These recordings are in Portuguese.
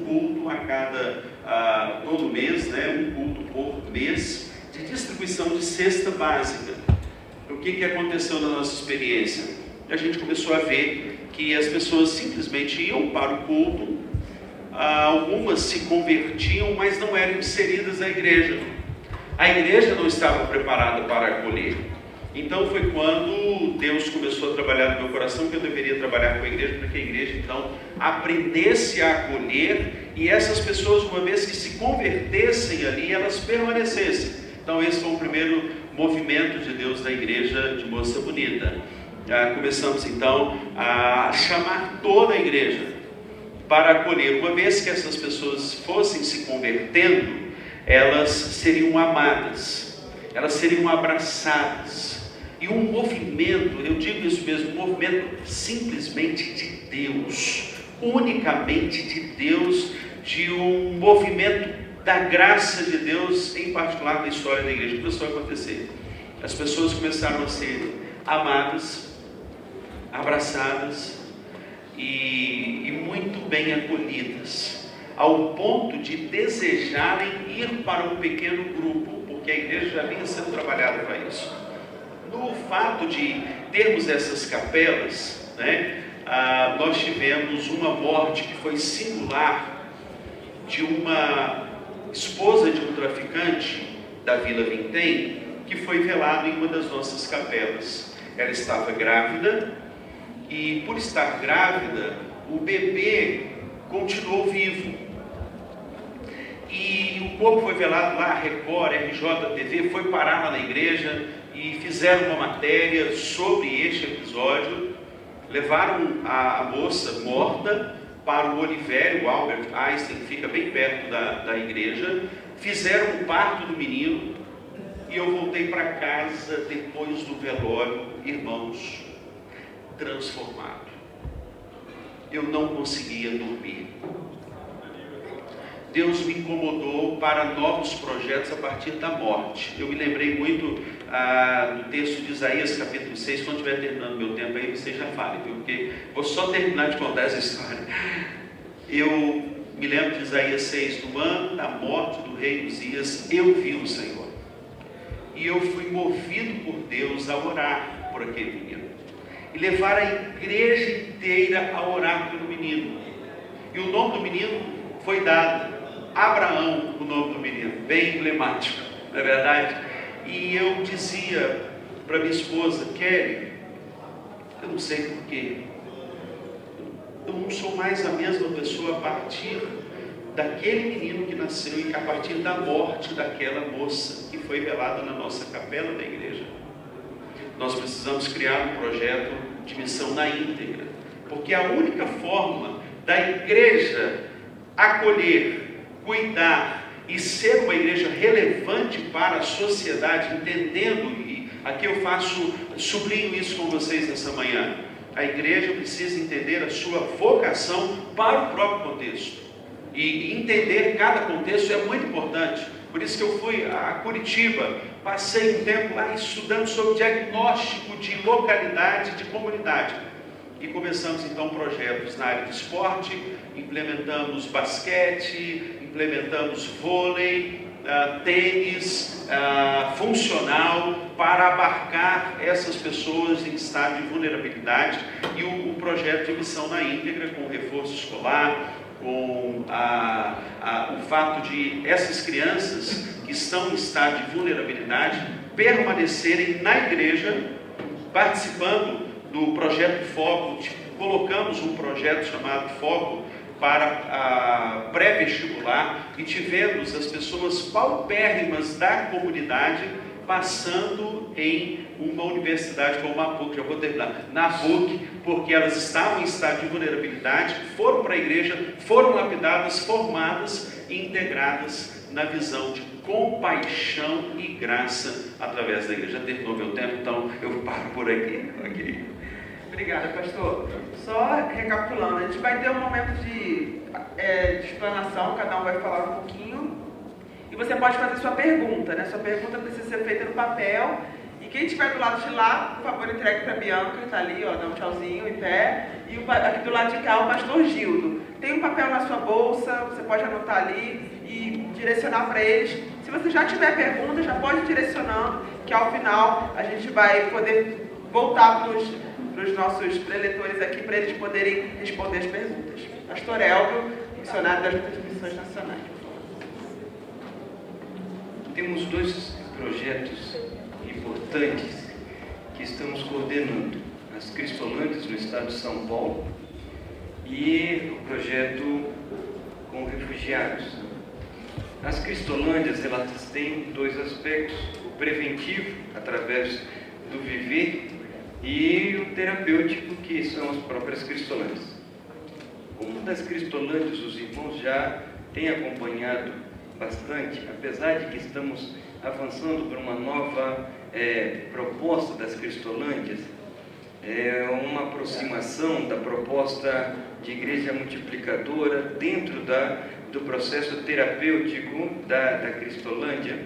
culto a todo mês, né, um culto por mês, de distribuição de cesta básica. O que aconteceu na nossa experiência? A gente começou a ver que as pessoas simplesmente iam para o culto, algumas se convertiam, mas não eram inseridas na igreja. A igreja não estava preparada para acolher. Então foi quando Deus começou a trabalhar no meu coração que eu deveria trabalhar com a igreja, para que a igreja então aprendesse a acolher, e essas pessoas, uma vez que se convertessem ali, elas permanecessem. Então esse foi o primeiro movimento de Deus na igreja de Moça Bonita. Começamos então a chamar toda a igreja para acolher. Uma vez que essas pessoas fossem se convertendo, elas seriam amadas, elas seriam abraçadas. E um movimento, eu digo isso mesmo, um movimento simplesmente de Deus, unicamente de Deus, de um movimento da graça de Deus, em particular na história da igreja. Começou a acontecer. As pessoas começaram a ser amadas, abraçadas e muito bem acolhidas, ao ponto de desejarem ir para um pequeno grupo, porque a igreja já vinha sendo trabalhada para isso. No fato de termos essas capelas, né, nós tivemos uma morte que foi singular de uma esposa de um traficante da Vila Vintém, que foi velado em uma das nossas capelas. Ela estava grávida e, por estar grávida, o bebê continuou vivo. E o corpo foi velado lá, a Record, RJTV, foi parar lá na igreja e fizeram uma matéria sobre este episódio. Levaram a moça morta para o Olivério, o Albert Einstein, que fica bem perto da igreja. Fizeram o parto do menino e eu voltei para casa depois do velório, irmãos, transformado. Eu não conseguia dormir. Deus me incomodou para novos projetos a partir da morte. Eu me lembrei muito do texto de Isaías, capítulo 6. Quando estiver terminando meu tempo aí, você já fale, viu? Porque vou só terminar de contar essa história. Eu me lembro de Isaías 6, no ano da morte do rei Uzias, eu vi o Senhor. E eu fui movido por Deus a orar por aquele menino. E levar a igreja inteira a orar pelo menino. E o nome do menino foi dado Abraão, o nome do menino, bem emblemático, não é verdade? E eu dizia para minha esposa, Kelly, eu não sei porquê, eu não sou mais a mesma pessoa a partir daquele menino que nasceu e a partir da morte daquela moça que foi velada na nossa capela da igreja. Nós precisamos criar um projeto de missão na íntegra, porque a única forma da igreja acolher, cuidar e ser uma igreja relevante para a sociedade, entendendo, e aqui eu sublinho isso com vocês nessa manhã, a igreja precisa entender a sua vocação para o próprio contexto, e entender cada contexto é muito importante. Por isso que eu fui a Curitiba, passei um tempo lá estudando sobre diagnóstico de localidade, de comunidade. E começamos então projetos na área de esporte, implementamos basquete, implementamos vôlei, tênis, funcional, para abarcar essas pessoas em estado de vulnerabilidade, e o projeto de missão na íntegra, com reforço escolar, com o fato de essas crianças que estão em estado de vulnerabilidade permanecerem na igreja, participando do projeto Foco. Colocamos um projeto chamado Foco para pré-vestibular e tivemos as pessoas paupérrimas da comunidade passando em uma universidade como a PUC, já vou terminar, na PUC, porque elas estavam em estado de vulnerabilidade, foram para a igreja, foram lapidadas, formadas e integradas na visão de compaixão e graça através da igreja. Já terminou meu tempo, então eu paro por aqui. Okay. Obrigada, pastor. Só recapitulando, a gente vai ter um momento de explanação, cada um vai falar um pouquinho, e você pode fazer sua pergunta, né? Sua pergunta precisa ser feita no papel, e Quem estiver do lado de lá, por favor, entregue para a Bianca, que está ali, ó, dá um tchauzinho em pé. E aqui do lado de cá, o pastor Gildo. Tem um papel na sua bolsa, você pode anotar ali e direcionar para eles. Se você já tiver pergunta, já pode ir direcionando, que ao final a gente vai poder voltar para os nossos preletores aqui, para eles poderem responder as perguntas. Pastor Elvio, missionário das Juntas de Missões Nacionais. Temos 2 projetos importantes que estamos coordenando: as Cristolândias no estado de São Paulo e o projeto com refugiados. As Cristolândias, elas têm 2 aspectos: o preventivo, através do viver, e o terapêutico, que são as próprias Cristolândias. Uma das Cristolândias, os irmãos já têm acompanhado bastante, apesar de que estamos avançando para uma nova proposta das Cristolândias, uma aproximação da proposta de igreja multiplicadora dentro do processo terapêutico da Cristolândia.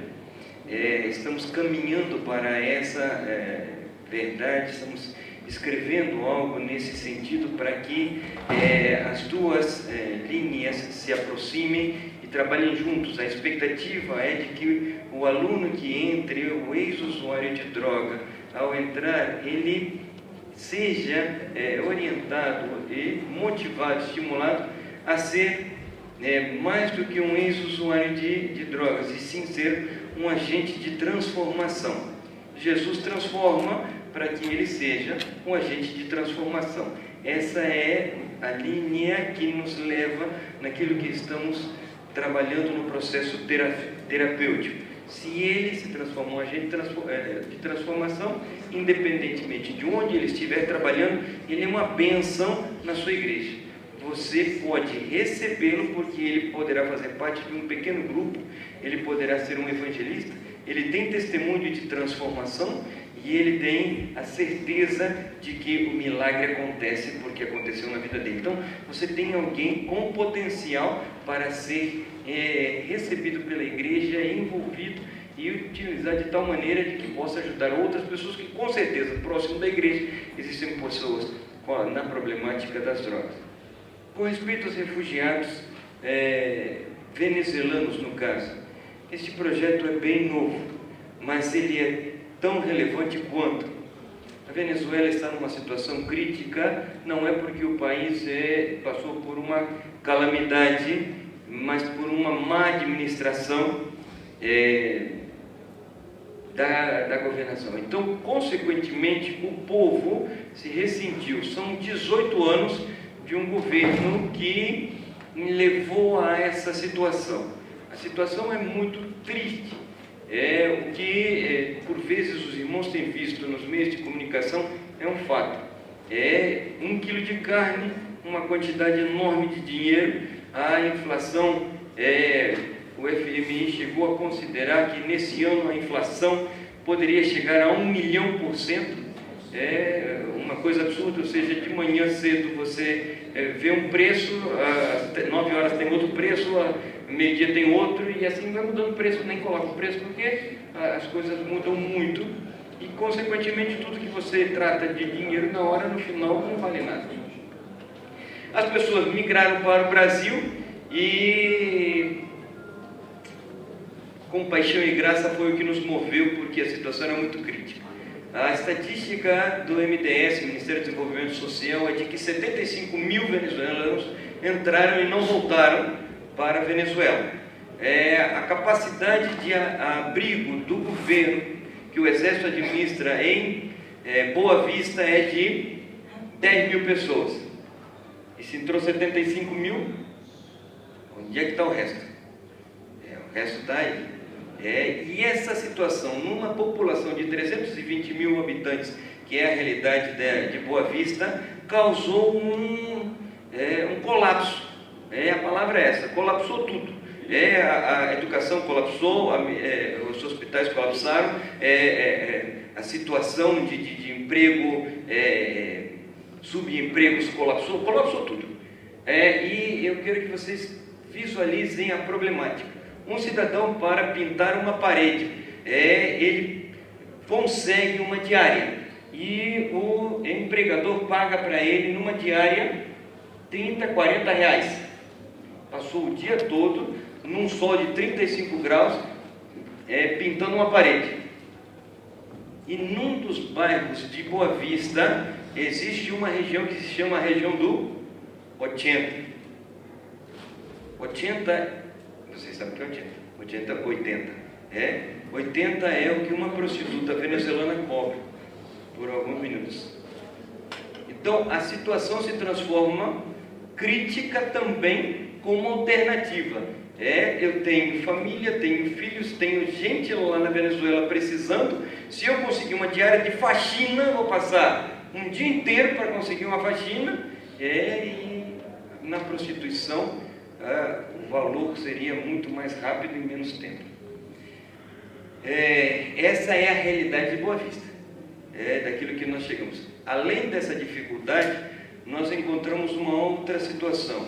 Estamos caminhando para essa verdade, estamos escrevendo algo nesse sentido para que as 2 linhas se aproximem e trabalhem juntos. A expectativa é de que o aluno que entre, o ex-usuário de droga, ao entrar, ele seja orientado e motivado, estimulado a ser mais do que um ex-usuário de drogas, e sim ser um agente de transformação. Jesus transforma para que ele seja um agente de transformação. Essa é a linha que nos leva naquilo que estamos trabalhando no processo terapêutico. Se ele se transforma em um agente de transformação, independentemente de onde ele estiver trabalhando, ele é uma bênção na sua igreja. Você pode recebê-lo, porque ele poderá fazer parte de um pequeno grupo, ele poderá ser um evangelista, ele tem testemunho de transformação e ele tem a certeza de que o milagre acontece porque aconteceu na vida dele. Então, você tem alguém com potencial para ser recebido pela igreja, envolvido e utilizar de tal maneira de que possa ajudar outras pessoas que, com certeza, próximo da igreja, existem pessoas na problemática das drogas. Com respeito aos refugiados venezuelanos, no caso, este projeto é bem novo, mas ele é tão relevante quanto. A Venezuela está numa situação crítica, não é porque o país passou por uma calamidade, mas por uma má administração da governação. Então, consequentemente, o povo se ressentiu. São 18 anos de um governo que levou a essa situação. A situação é muito triste. O que, por vezes, os irmãos têm visto nos meios de comunicação é um fato. 1 quilo de carne, uma quantidade enorme de dinheiro, a inflação, o FMI chegou a considerar que nesse ano a inflação poderia chegar a 1 milhão%. É uma coisa absurda, ou seja, de manhã cedo você vê um preço, às 9 horas tem outro preço, meio-dia tem outro, e assim vai mudando o preço, nem coloca o preço, porque as coisas mudam muito, e consequentemente tudo que você trata de dinheiro na hora, no final, não vale nada. As pessoas migraram para o Brasil e compaixão e graça foi o que nos moveu, porque a situação era muito crítica. A estatística do MDS, Ministério do Desenvolvimento Social, é de que 75 mil venezuelanos entraram e não voltaram para a Venezuela. A capacidade de abrigo do governo que o Exército administra em Boa Vista é de 10 mil pessoas. E se entrou 75 mil, onde é que está o resto? O resto está aí. E essa situação, numa população de 320 mil habitantes, que é a realidade de Boa Vista, causou um colapso. A palavra é essa, colapsou tudo. A educação colapsou, os hospitais colapsaram, a situação de emprego, subempregos colapsou tudo. E eu quero que vocês visualizem a problemática. Um cidadão, para pintar uma parede, ele consegue uma diária e o empregador paga para ele numa diária 30, 40 reais. Passou o dia todo num sol de 35 graus pintando uma parede. E num dos bairros de Boa Vista existe uma região que se chama a região do 80. 80, vocês sabem o que é 80? 80. 80 é o que uma prostituta venezuelana cobra por alguns minutos. Então a situação se transforma crítica também como alternativa. Eu tenho família, tenho filhos, tenho gente lá na Venezuela precisando. Se eu conseguir uma diária de faxina, eu vou passar um dia inteiro para conseguir uma faxina. E na prostituição o valor seria muito mais rápido e menos tempo. Essa é a realidade de Boa Vista, daquilo que nós chegamos. Além dessa dificuldade, nós encontramos uma outra situação.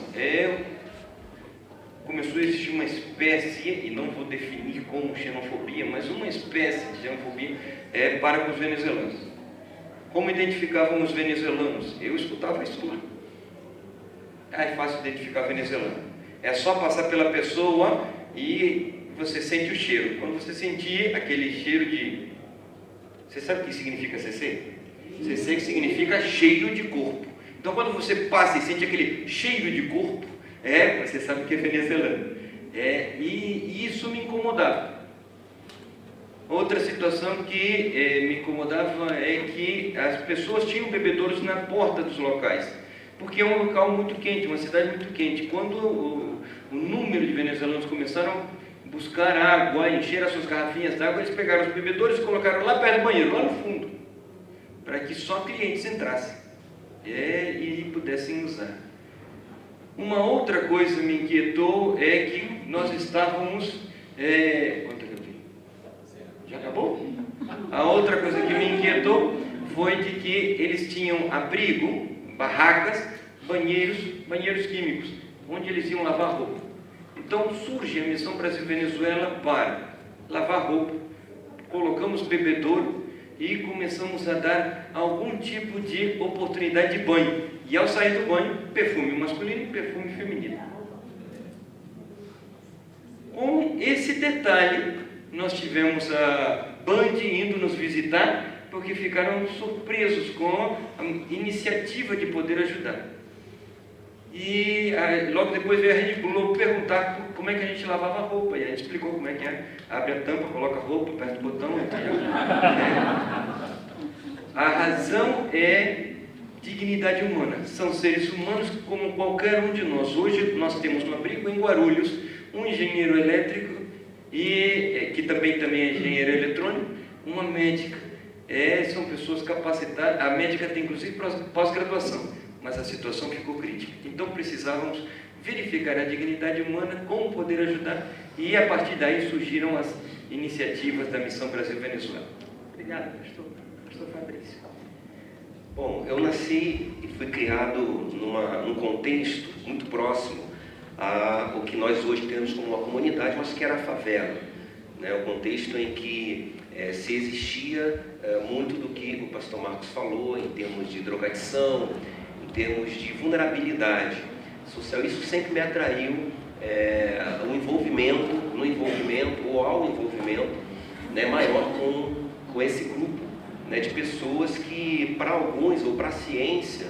Começou a existir uma espécie, e não vou definir como xenofobia, mas uma espécie de xenofobia para com os venezuelanos. Como identificavam os venezuelanos? Eu escutava isso lá. É fácil identificar venezuelano. É só passar pela pessoa e você sente o cheiro. Quando você sentir aquele cheiro de... Você sabe o que significa CC? CC que significa cheiro de corpo. Então quando você passa e sente aquele cheiro de corpo, você sabe que é venezuelano. E isso me incomodava. Outra situação que me incomodava é que as pessoas tinham bebedouros na porta dos locais, porque é um local muito quente, uma cidade muito quente. Quando o número de venezuelanos começaram a buscar água, encher as suas garrafinhas d'água, eles pegaram os bebedouros e colocaram lá perto do banheiro, lá no fundo, para que só clientes entrassem e pudessem usar. Uma outra coisa me inquietou é que nós estávamos... Quanto é que eu tenho? Já acabou? A outra coisa que me inquietou foi de que eles tinham abrigo, barracas, banheiros químicos, onde eles iam lavar roupa. Então surge a Missão Brasil-Venezuela para lavar roupa, colocamos bebedouro e começamos a dar algum tipo de oportunidade de banho. E ao sair do banho, perfume masculino e perfume feminino. Com esse detalhe, nós tivemos a Band indo nos visitar, porque ficaram surpresos com a iniciativa de poder ajudar. E logo depois veio a Rede Globo perguntar como é que a gente lavava a roupa. E a gente explicou como é que é. Abre a tampa, coloca a roupa, aperta o botão. A razão é dignidade humana. São seres humanos como qualquer um de nós. Hoje nós temos no abrigo em Guarulhos um engenheiro elétrico, que também é engenheiro eletrônico, uma médica. São pessoas capacitadas. A médica tem inclusive pós-graduação, mas a situação ficou crítica. Então precisávamos verificar a dignidade humana, como poder ajudar, e a partir daí surgiram as iniciativas da Missão Brasil-Venezuela. Obrigada, pastor Fabrício. Bom, eu nasci e fui criado num contexto muito próximo ao que nós hoje temos como uma comunidade, mas que era a favela, né? O contexto em que se existia muito do que o pastor Marcos falou em termos de drogadição, em termos de vulnerabilidade social. Isso sempre me atraiu no envolvimento ou ao envolvimento, né, maior com esse grupo, né, de pessoas que, para alguns, ou para a ciência,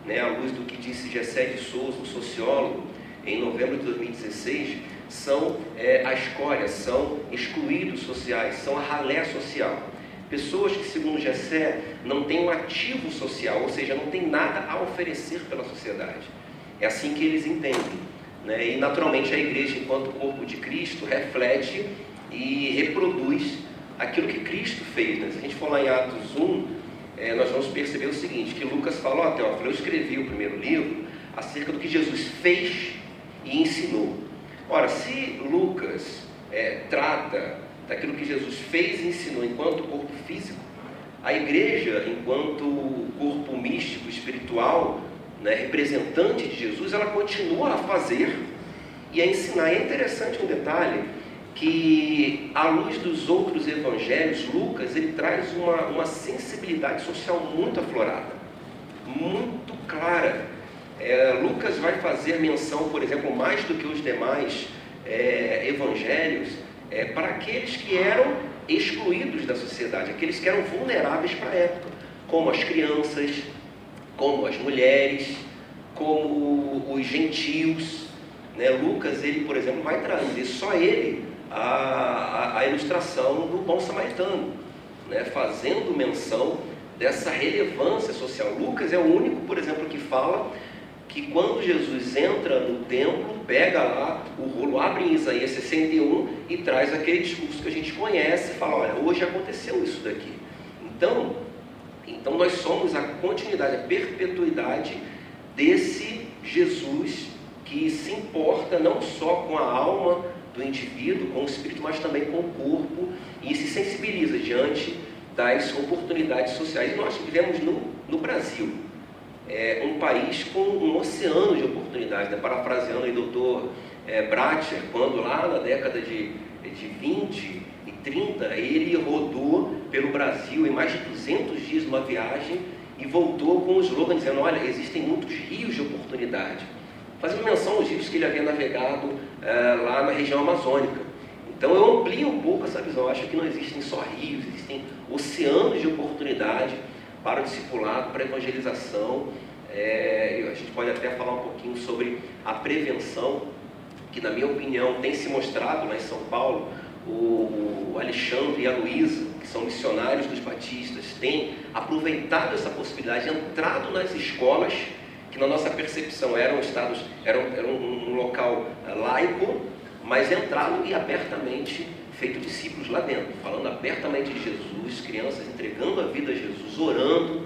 né, à luz do que disse Gessé de Souza, um sociólogo, em novembro de 2016, são a escória, são excluídos sociais, são a ralé social. Pessoas que, segundo Gessé, não têm um ativo social, ou seja, não têm nada a oferecer pela sociedade. É assim que eles entendem, né? E, naturalmente, a igreja, enquanto corpo de Cristo, reflete e reproduz aquilo que Cristo fez, né? Se a gente for lá em Atos 1, nós vamos perceber o seguinte, que Lucas fala, Teófilo, eu escrevi o primeiro livro acerca do que Jesus fez e ensinou. Ora, se Lucas trata daquilo que Jesus fez e ensinou enquanto corpo físico, a igreja, enquanto corpo místico, espiritual, né, representante de Jesus, ela continua a fazer e a ensinar. É interessante um detalhe, que, à luz dos outros evangelhos, Lucas ele traz uma sensibilidade social muito aflorada, muito clara. Lucas vai fazer menção, por exemplo, mais do que os demais evangelhos, para aqueles que eram excluídos da sociedade, aqueles que eram vulneráveis para a época, como as crianças, como as mulheres, como os gentios, né? Lucas, ele, por exemplo, vai trazer só ele a ilustração do bom samaritano, né? Fazendo menção dessa relevância social. Lucas é o único, por exemplo, que fala que quando Jesus entra no templo, pega lá o rolo, abre em Isaías 61 e traz aquele discurso que a gente conhece e fala, olha, hoje aconteceu isso daqui. Então nós somos a continuidade, a perpetuidade desse Jesus que se importa não só com a alma do indivíduo, com o espírito, mas também com o corpo, e se sensibiliza diante das oportunidades sociais. E nós vivemos no Brasil, um país com um oceano de oportunidades, né? Parafraseando aí o Dr. Bratcher, quando lá na década de 20 e 30, ele rodou pelo Brasil em mais de 200 dias numa viagem e voltou com o slogan dizendo, olha, existem muitos rios de oportunidade, fazendo menção aos rios que ele havia navegado lá na região amazônica. Então eu amplio um pouco essa visão, eu acho que não existem só rios, existem oceanos de oportunidade para o discipulado, para a evangelização. A gente pode até falar um pouquinho sobre a prevenção, que na minha opinião tem se mostrado lá em São Paulo. O Alexandre e a Luísa, que são missionários dos batistas, têm aproveitado essa possibilidade, entrado nas escolas, que na nossa percepção eram um local laico, mas entrado e abertamente feito discípulos lá dentro, falando abertamente de Jesus, crianças entregando a vida a Jesus, orando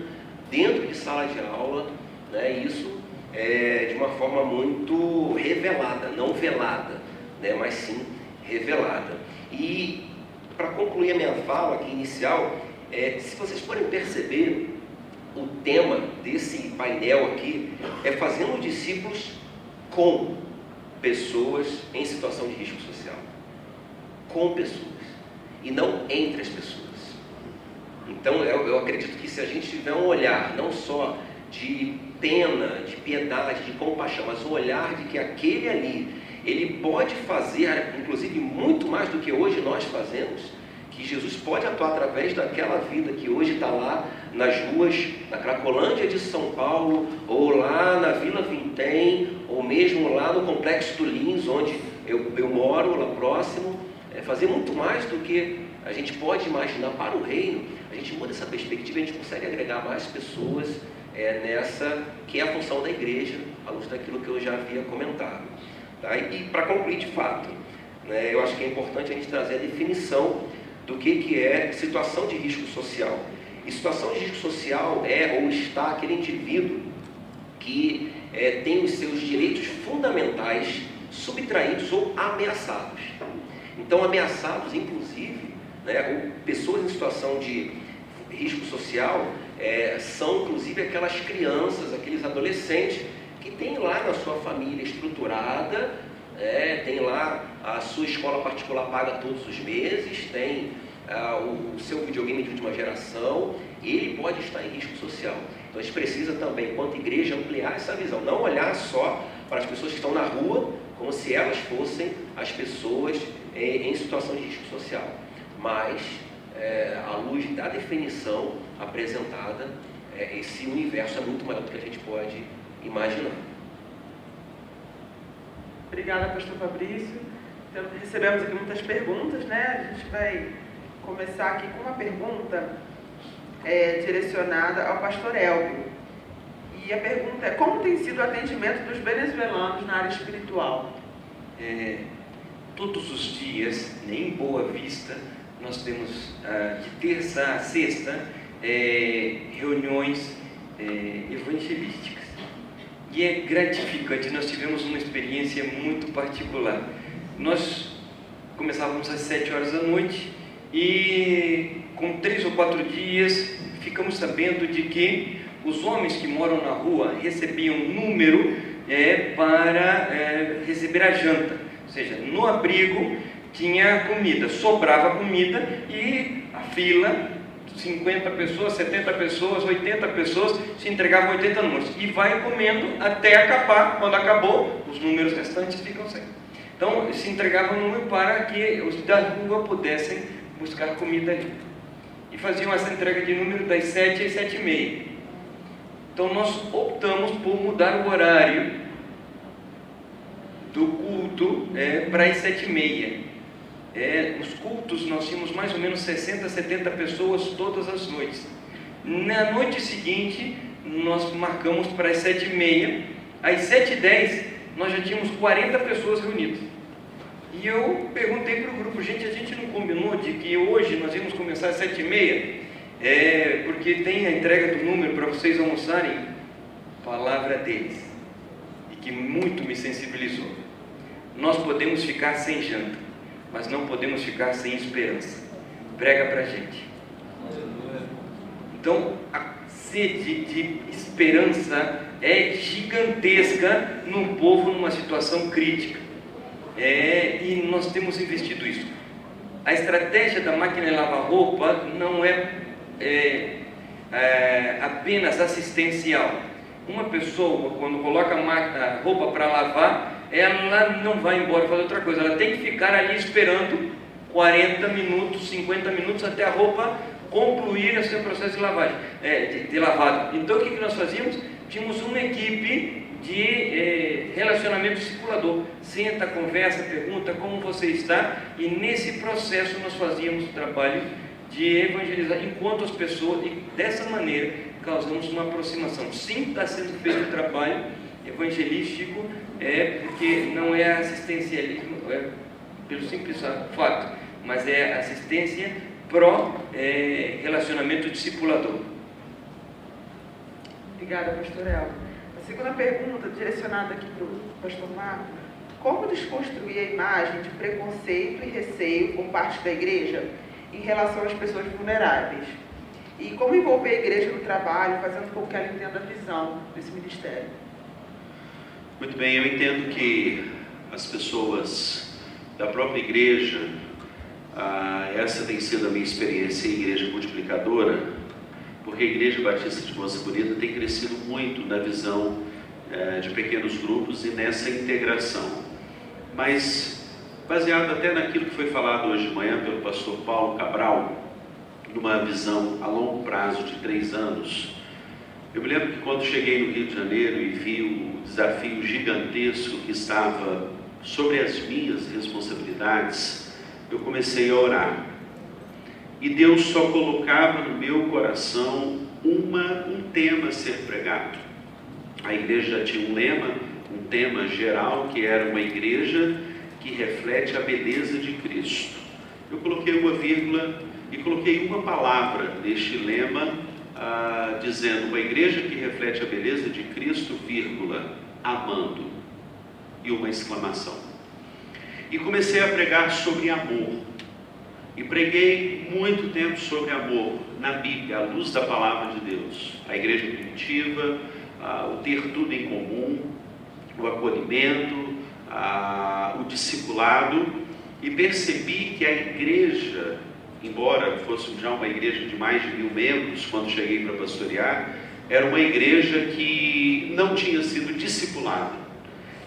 dentro de sala de aula, né? Isso de uma forma muito revelada, não velada, né? Mas sim revelada. E para concluir a minha fala aqui inicial, se vocês forem perceber, o tema desse painel aqui é fazendo discípulos com pessoas em situação de risco social. Com pessoas, e não entre as pessoas. Então eu acredito que se a gente tiver um olhar não só de pena, de piedade, de compaixão, mas um olhar de que aquele ali, ele pode fazer, inclusive muito mais do que hoje nós fazemos, que Jesus pode atuar através daquela vida que hoje está lá nas ruas, na Cracolândia de São Paulo, ou lá na Vila Vintém, ou mesmo lá no Complexo do Lins, onde eu moro, lá próximo, fazer muito mais do que a gente pode imaginar para o reino. A gente muda essa perspectiva, a gente consegue agregar mais pessoas nessa que é a função da igreja, à luz daquilo que eu já havia comentado. Tá? E para concluir de fato, né, eu acho que é importante a gente trazer a definição do que é situação de risco social. E situação de risco social ou está aquele indivíduo que tem os seus direitos fundamentais subtraídos ou ameaçados. Então, ameaçados, inclusive, né, ou pessoas em situação de risco social, são, inclusive, aquelas crianças, aqueles adolescentes que têm lá na sua família estruturada, tem lá a sua escola particular paga todos os meses, tem o seu videogame de última geração, ele pode estar em risco social. Então, a gente precisa também, enquanto igreja, ampliar essa visão, não olhar só para as pessoas que estão na rua, como se elas fossem as pessoas em situação de risco social, mas à luz da definição apresentada, esse universo é muito maior do que a gente pode imaginar. Obrigada, pastor Fabrício. Então, recebemos aqui muitas perguntas, né? A gente vai começar aqui com uma pergunta direcionada ao pastor Elvio. E a pergunta é: como tem sido o atendimento dos venezuelanos na área espiritual? Todos os dias, em Boa Vista, nós temos de terça a sexta reuniões evangelísticas. E é gratificante, nós tivemos uma experiência muito particular. Nós começávamos às 7 horas da noite e com 3 ou 4 dias ficamos sabendo de que os homens que moram na rua recebiam um número para receber a janta. Ou seja, no abrigo tinha comida, sobrava comida e a fila, 50 pessoas, 70 pessoas, 80 pessoas, se entregavam 80 números. E vai comendo até acabar. Quando acabou, os números restantes ficam sem. Então, se entregava um número para que os da rua pudessem buscar comida ali. E faziam essa entrega de número das 7 às 7h30. Então, nós optamos por mudar o horário do culto para as 7h30. Os cultos, nós tínhamos mais ou menos 60, 70 pessoas todas as noites. Na noite seguinte, nós marcamos para as 7h30. Às 7h10, nós já tínhamos 40 pessoas reunidas. E eu perguntei para o grupo, gente, a gente não combinou de que hoje nós íamos começar às 7h30? Porque tem a entrega do número para vocês almoçarem. Palavra deles, e que muito me sensibilizou. Nós podemos ficar sem janta, mas não podemos ficar sem esperança. Prega para a gente. Então, a sede de esperança é gigantesca num povo numa situação crítica. E nós temos investido isso. A estratégia da máquina de lavar roupa não é apenas assistencial. Uma pessoa, quando coloca a roupa para lavar, ela não vai embora fazer outra coisa, ela tem que ficar ali esperando 40 minutos, 50 minutos até a roupa concluir o seu processo de lavagem, de lavado. Então o que nós fazíamos? Tínhamos uma equipe de relacionamento discipulador. Senta, conversa, pergunta como você está, e nesse processo nós fazíamos o trabalho de evangelizar enquanto as pessoas, e dessa maneira causamos uma aproximação. Sim, está sendo feito um trabalho evangelístico, porque não é assistencialismo, pelo simples fato, mas é assistência relacionamento discipulador. Obrigada, pastor Elton. A segunda pergunta, direcionada aqui para o pastor Marco: como desconstruir a imagem de preconceito e receio por parte da igreja em relação às pessoas vulneráveis? E como envolver a igreja no trabalho, fazendo com que ela entenda a visão desse ministério? Muito bem, eu entendo que as pessoas da própria igreja, essa tem sido a minha experiência em igreja multiplicadora, porque a Igreja Batista de Moça Bonita tem crescido muito na visão de pequenos grupos e nessa integração. Mas, baseado até naquilo que foi falado hoje de manhã pelo pastor Paulo Cabral, numa visão a longo prazo de 3 anos, eu me lembro que quando cheguei no Rio de Janeiro e vi o desafio gigantesco que estava sobre as minhas responsabilidades, eu comecei a orar. E Deus só colocava no meu coração um tema a ser pregado. A igreja já tinha um lema, um tema geral, que era uma igreja que reflete a beleza de Cristo. Eu coloquei uma vírgula e coloquei uma palavra neste lema, dizendo: uma igreja que reflete a beleza de Cristo, vírgula, amando, e uma exclamação. E comecei a pregar sobre amor. E preguei muito tempo sobre amor na Bíblia, à luz da palavra de Deus. A igreja primitiva, o ter tudo em comum, o acolhimento, o discipulado, e percebi que a igreja, embora fosse já uma igreja de mais de 1000 membros, quando cheguei para pastorear, era uma igreja que não tinha sido discipulada.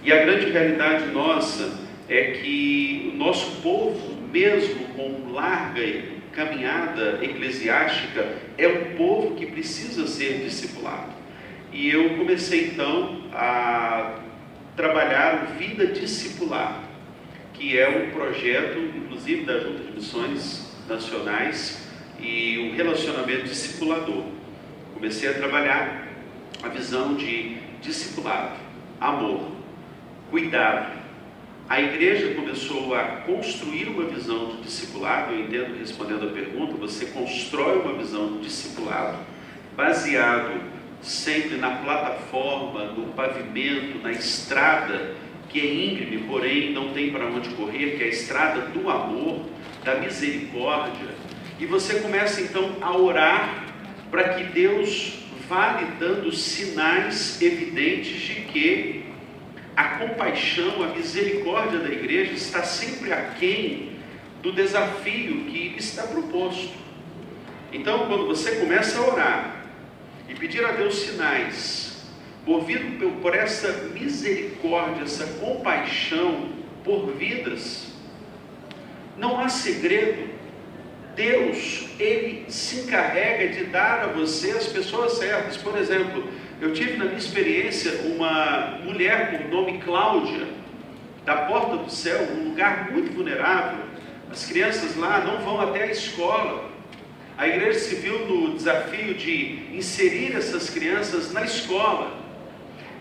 E a grande realidade nossa é que o nosso povo, mesmo com larga caminhada eclesiástica, é um povo que precisa ser discipulado. E eu comecei então a trabalhar o Vida Discipular, que é um projeto, inclusive, da Junta de Missões Nacionais, e um relacionamento discipulador. Comecei a trabalhar a visão de discipulado, amor, cuidado. A igreja começou a construir uma visão de discipulado. Eu entendo, respondendo a pergunta, você constrói uma visão de discipulado baseado sempre na plataforma, no pavimento, na estrada, que é íngreme, porém não tem para onde correr, que é a estrada do amor, da misericórdia. E você começa então a orar para que Deus vá lhe dando sinais evidentes de que a compaixão, a misericórdia da igreja está sempre aquém do desafio que está proposto. Então, quando você começa a orar e pedir a Deus sinais, movido por essa misericórdia, essa compaixão por vidas, não há segredo. Deus, Ele se encarrega de dar a você as pessoas certas. Por exemplo, eu tive na minha experiência uma mulher por nome Cláudia, da Porta do Céu, um lugar muito vulnerável. As crianças lá não vão até a escola. A igreja se viu no desafio de inserir essas crianças na escola.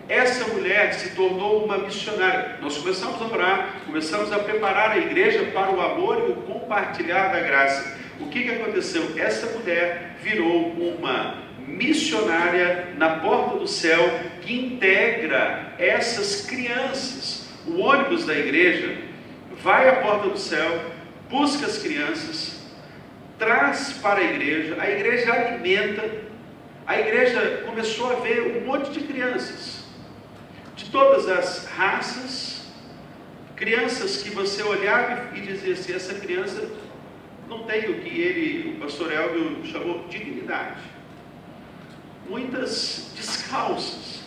Essa mulher se tornou uma missionária. Nós começamos a orar, começamos a preparar a igreja para o amor e o compartilhar da graça. O que aconteceu? Essa mulher virou uma missionária na Porta do Céu que integra essas crianças. O ônibus da igreja vai à Porta do Céu, busca as crianças, traz para a igreja alimenta. A igreja começou a ver um monte de crianças, de todas as raças, crianças que você olhava e dizia assim, essa criança não tem o que o pastor Elvio chamou de dignidade. Muitas descalças,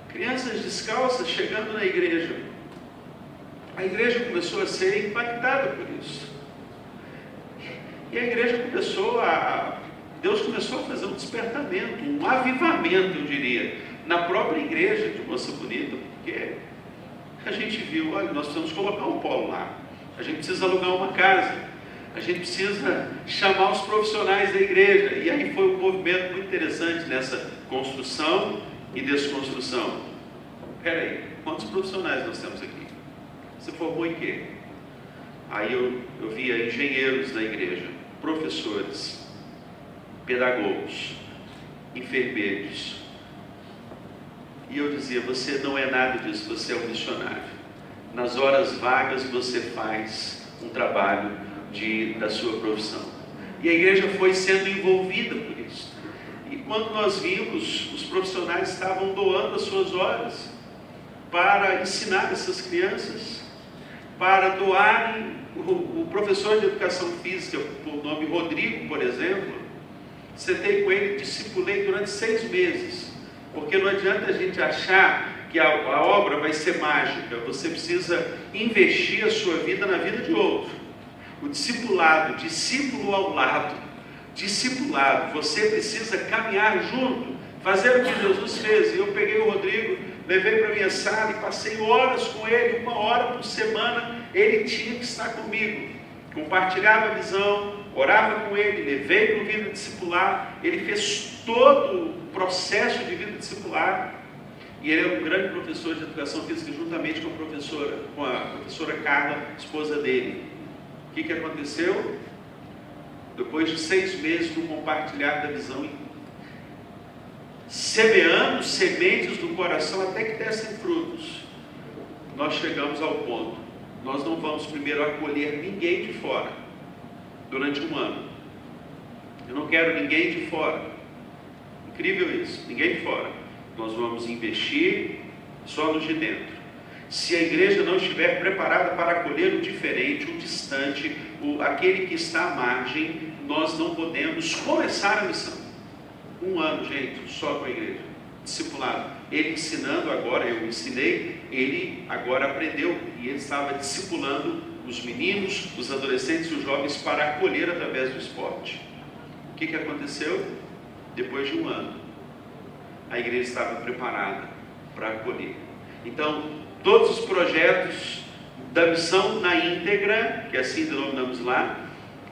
crianças descalças chegando na igreja. A igreja começou a ser impactada por isso. E a igreja Deus começou a fazer um despertamento, um avivamento, eu diria, na própria igreja de Moça Bonita, porque a gente viu, olha, nós precisamos colocar um polo lá, a gente precisa alugar uma casa, a gente precisa chamar os profissionais da igreja. E aí foi um movimento muito interessante nessa construção e desconstrução. Espera aí, quantos profissionais nós temos aqui? Você formou em quê? Aí eu via engenheiros na igreja, professores, pedagogos, enfermeiros. E eu dizia, você não é nada disso, você é um missionário. Nas horas vagas você faz um trabalho da sua profissão. E a igreja foi sendo envolvida por isso. E quando nós vimos, os profissionais estavam doando as suas horas para ensinar essas crianças, para doarem. O professor de educação física, por nome Rodrigo, por exemplo, sentei com ele, discipulei durante 6 meses, porque não adianta a gente achar que a obra vai ser mágica. Você precisa investir a sua vida na vida de outro. O discipulado, discípulo ao lado, discipulado, você precisa caminhar junto, fazer o que Jesus fez. E eu peguei o Rodrigo, levei para a minha sala e passei horas com ele, 1 hora por semana, ele tinha que estar comigo. Compartilhava a visão, orava com ele, levei para o vida discipular, ele fez todo o processo de vida discipular. E ele é um grande professor de educação física, juntamente com a professora Carla, esposa dele. O que aconteceu? Depois de 6 meses no compartilhar da visão, semeando sementes do coração até que dessem frutos, nós chegamos ao ponto. Nós não vamos primeiro acolher ninguém de fora durante 1 ano. Eu não quero ninguém de fora. Incrível isso, ninguém de fora. Nós vamos investir só nos de dentro. Se a igreja não estiver preparada para acolher o diferente, o distante, aquele que está à margem, nós não podemos começar a missão. 1 ano, gente, só com a igreja. Discipulado. Ele ensinando agora, eu ensinei, ele agora aprendeu. E ele estava discipulando os meninos, os adolescentes e os jovens para acolher através do esporte. O que aconteceu? Depois de 1 ano, a igreja estava preparada para acolher. Então, todos os projetos da missão na íntegra, que assim denominamos lá,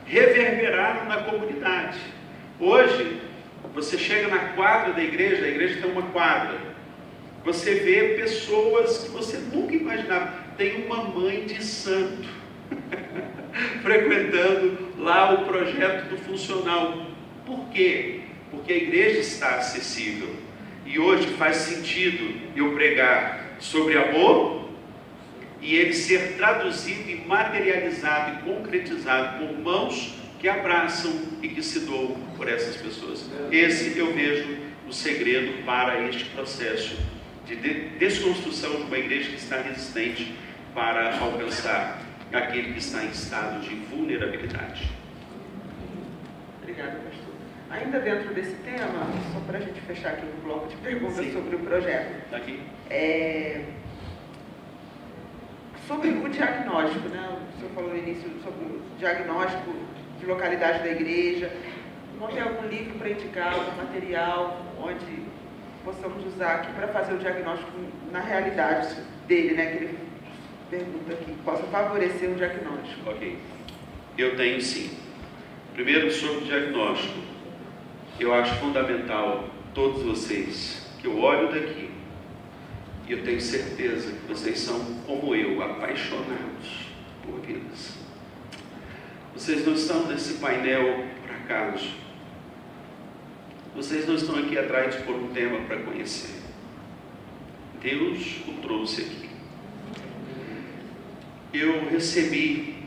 reverberaram na comunidade. Hoje, você chega na quadra da igreja, a igreja tem uma quadra, você vê pessoas que você nunca imaginava. Tem uma mãe de santo frequentando lá o projeto do funcional. Por quê? Porque a igreja está acessível. E hoje faz sentido eu pregar sobre amor e ele ser traduzido e materializado e concretizado por mãos que abraçam e que se doam por essas pessoas. Esse eu vejo o segredo para este processo de desconstrução de uma igreja que está resistente para alcançar aquele que está em estado de vulnerabilidade. Obrigada, pastor. Ainda dentro desse tema, só para a gente fechar aqui um bloco de perguntas Sim. sobre o projeto. Está aqui. Sobre o diagnóstico, né? O senhor falou no início sobre o diagnóstico de localidade da igreja. Não tem algum livro para indicar, algum material onde possamos usar aqui para fazer o diagnóstico na realidade dele, né? Que ele pergunta aqui, que possa favorecer o diagnóstico. Ok. Eu tenho sim. Primeiro, sobre o diagnóstico. Eu acho fundamental, todos vocês, que eu olho daqui e eu tenho certeza que vocês são, como eu, apaixonados por vidas. Vocês não estão nesse painel por acaso. Vocês não estão aqui atrás por um tema para conhecer. Deus o trouxe aqui. Eu recebi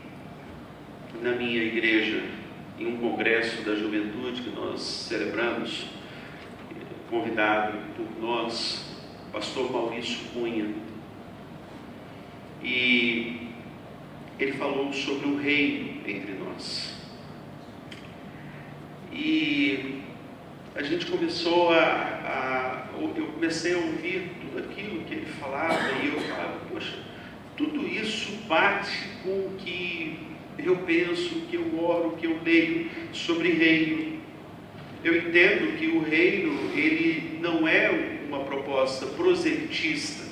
na minha igreja, em um congresso da juventude que nós celebramos, convidado por nós, pastor Maurício Cunha, e ele falou sobre o reino entre nós. E a gente começou eu comecei a ouvir tudo aquilo que ele falava, e eu falava, poxa, tudo isso bate com o que eu penso, o que eu oro, o que eu leio sobre reino. Eu entendo que o reino, ele não é uma proposta proselitista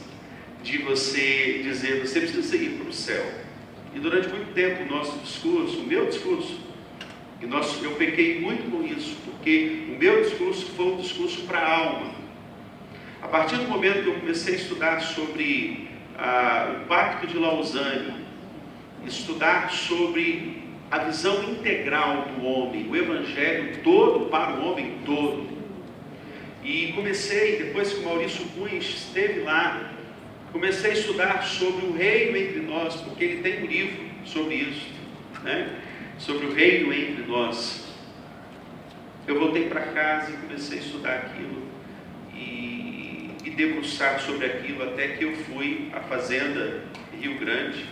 de você dizer, você precisa ir para o céu. E durante muito tempo o nosso discurso, o meu discurso, eu pequei muito com isso, porque o meu discurso foi um discurso para a alma. A partir do momento que eu comecei a estudar sobre o Pacto de Lausanne, estudar sobre a visão integral do homem, o Evangelho todo para o homem todo. E comecei, depois que o Maurício Cunha esteve lá, comecei a estudar sobre o reino entre nós, porque ele tem um livro sobre isso, né? Sobre o reino entre nós. Eu voltei para casa e comecei a estudar aquilo e debruçar sobre aquilo, até que eu fui à Fazenda Rio Grande,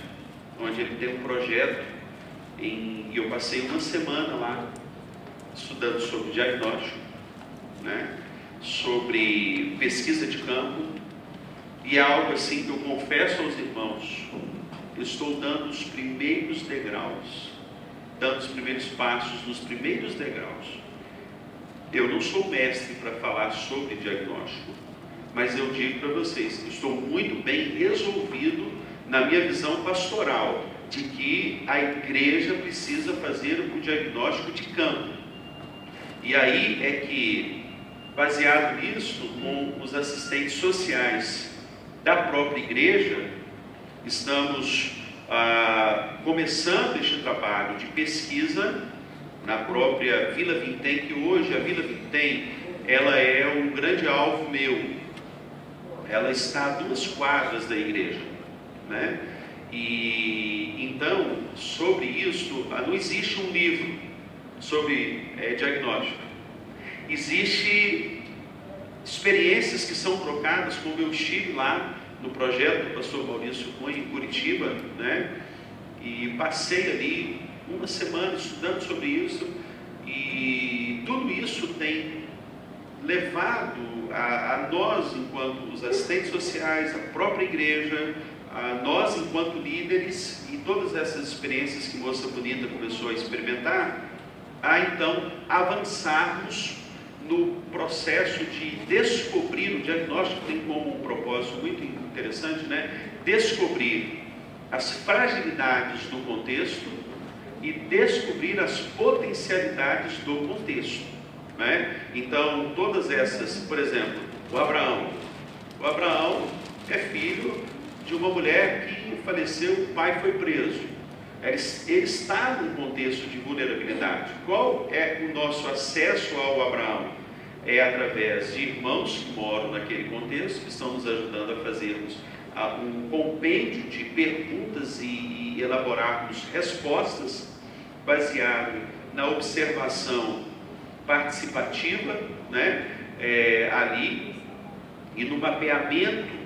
onde ele tem um projeto, e eu passei uma semana lá, estudando sobre diagnóstico, né? Sobre pesquisa de campo, e é algo assim que eu confesso aos irmãos, eu estou dando os primeiros degraus, dando os primeiros passos nos primeiros degraus. Eu não sou mestre para falar sobre diagnóstico, mas eu digo para vocês, estou muito bem resolvido na minha visão pastoral, de que a igreja precisa fazer o diagnóstico de campo. E aí é que, baseado nisso, com os assistentes sociais da própria igreja, estamos começando este trabalho de pesquisa na própria Vila Vintém, que hoje a Vila Vintém, ela é um grande alvo meu. Ela está a 2 quadras da igreja, né? E então, sobre isso, não existe um livro sobre diagnóstico. Existem experiências que são trocadas, como eu estive lá no projeto do pastor Maurício Cunha, em Curitiba, né? E passei ali uma semana estudando sobre isso, e tudo isso tem levado a nós, enquanto os assistentes sociais, a própria igreja, a nós, enquanto líderes, e todas essas experiências que Moça Bonita começou a experimentar, a então avançarmos no processo de descobrir. O diagnóstico tem como um propósito muito interessante, né? Descobrir as fragilidades do contexto e descobrir as potencialidades do contexto, né? Então, todas essas, por exemplo, o Abraão é filho de uma mulher que faleceu, o pai foi preso. Ele está num contexto de vulnerabilidade. Qual é o nosso acesso ao Abraão? É através de irmãos que moram naquele contexto, que estão nos ajudando a fazermos um compêndio de perguntas e elaborarmos respostas baseado na observação participativa, né? Ali, e no mapeamento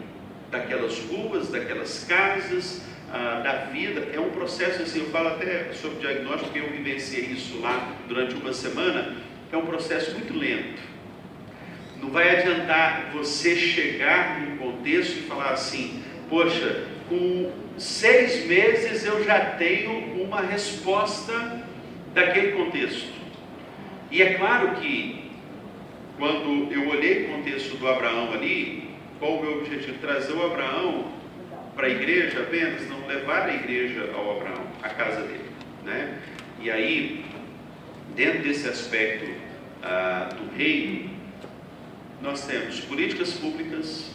daquelas ruas, daquelas casas, da vida. É um processo, assim, eu falo até sobre diagnóstico, porque eu vivenciei isso lá durante uma semana. É um processo muito lento. Não vai adiantar você chegar num contexto e falar assim, poxa, com 6 meses eu já tenho uma resposta daquele contexto. E é claro que, quando eu olhei o contexto do Abraão ali, qual o meu objetivo? Trazer o Abraão para a igreja apenas, não levar a igreja ao Abraão, a casa dele, né? E aí, dentro desse aspecto do reino, nós temos políticas públicas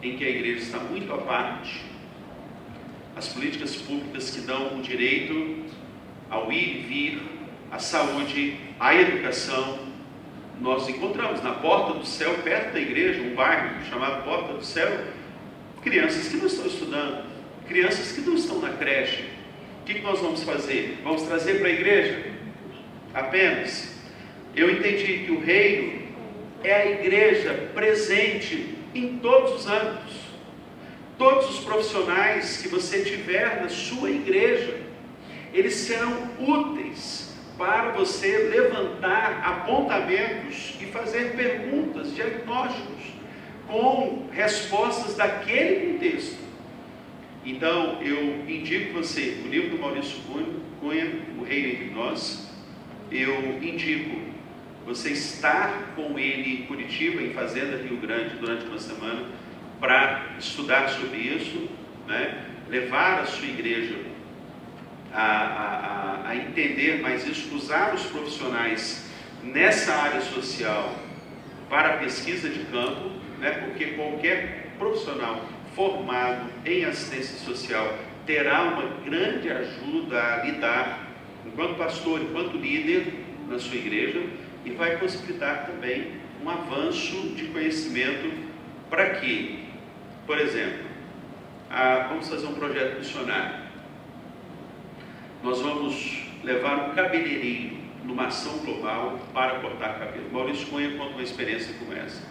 em que a igreja está muito à parte, as políticas públicas que dão o direito ao ir e vir, à saúde, à educação. Nós encontramos na porta do céu, perto da igreja, um bairro chamado Porta do Céu, crianças que não estão estudando, crianças que não estão na creche. O que nós vamos fazer? Vamos trazer para a igreja? Apenas. Eu entendi que o reino é a igreja presente em todos os âmbitos. Todos os profissionais que você tiver na sua igreja, eles serão úteis para você levantar apontamentos e fazer perguntas, diagnósticos, com respostas daquele contexto. Então, eu indico você o livro do Maurício Cunha, O Reino Entre Nós. Eu indico você estar com ele em Curitiba, em Fazenda Rio Grande, durante uma semana, para estudar sobre isso, né? Levar a sua igreja a entender mais isso, usar os profissionais nessa área social para a pesquisa de campo, né? Porque qualquer profissional formado em assistência social terá uma grande ajuda a lidar, enquanto pastor, enquanto líder na sua igreja, e vai possibilitar também um avanço de conhecimento para que, por exemplo, vamos fazer um projeto missionário. Nós vamos levar um cabeleireiro numa ação global para cortar cabelo. Maurício Cunha conta uma experiência como essa.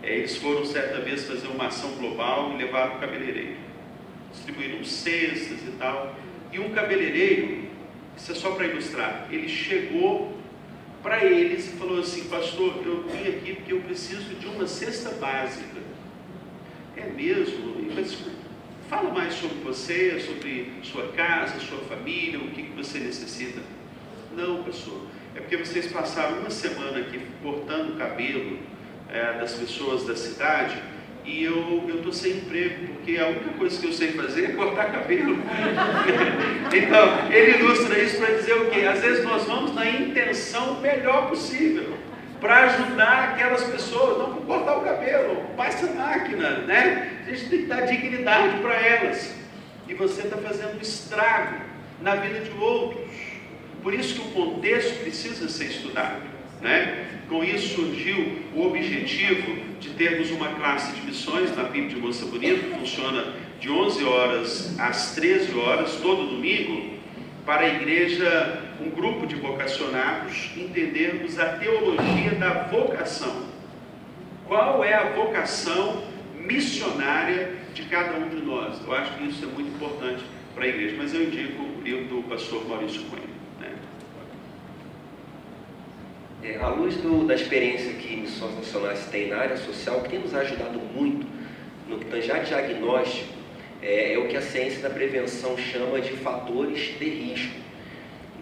Eles foram certa vez fazer uma ação global e levaram um cabeleireiro. Distribuíram cestas e tal. E um cabeleireiro, isso é só para ilustrar, ele chegou para eles e falou assim: pastor, eu vim aqui porque eu preciso de uma cesta básica. É mesmo? Mas fala mais sobre você, sobre sua casa, sua família, o que você necessita. Não, pastor, é porque vocês passaram uma semana aqui cortando o cabelo das pessoas da cidade e eu estou sem emprego, porque a única coisa que eu sei fazer é cortar cabelo. Então, ele ilustra isso para dizer o quê? Às vezes nós vamos na intenção melhor possível, para ajudar aquelas pessoas, não cortar o cabelo, passa a máquina, né? A gente tem que dar dignidade para elas. E você está fazendo um estrago na vida de outros. Por isso que o contexto precisa ser estudado, né? Com isso surgiu o objetivo de termos uma classe de missões na PIB de Moça Bonita, que funciona de 11 horas às 13 horas, todo domingo, para a igreja, um grupo de vocacionados, entendermos a teologia da vocação. Qual é a vocação missionária de cada um de nós? Eu acho que isso é muito importante para a igreja, mas eu indico o livro do pastor Maurício Cunha. À luz da experiência que Missões Nacionais tem na área social, que tem nos ajudado muito no que tange a diagnóstico, é o que a ciência da prevenção chama de fatores de risco.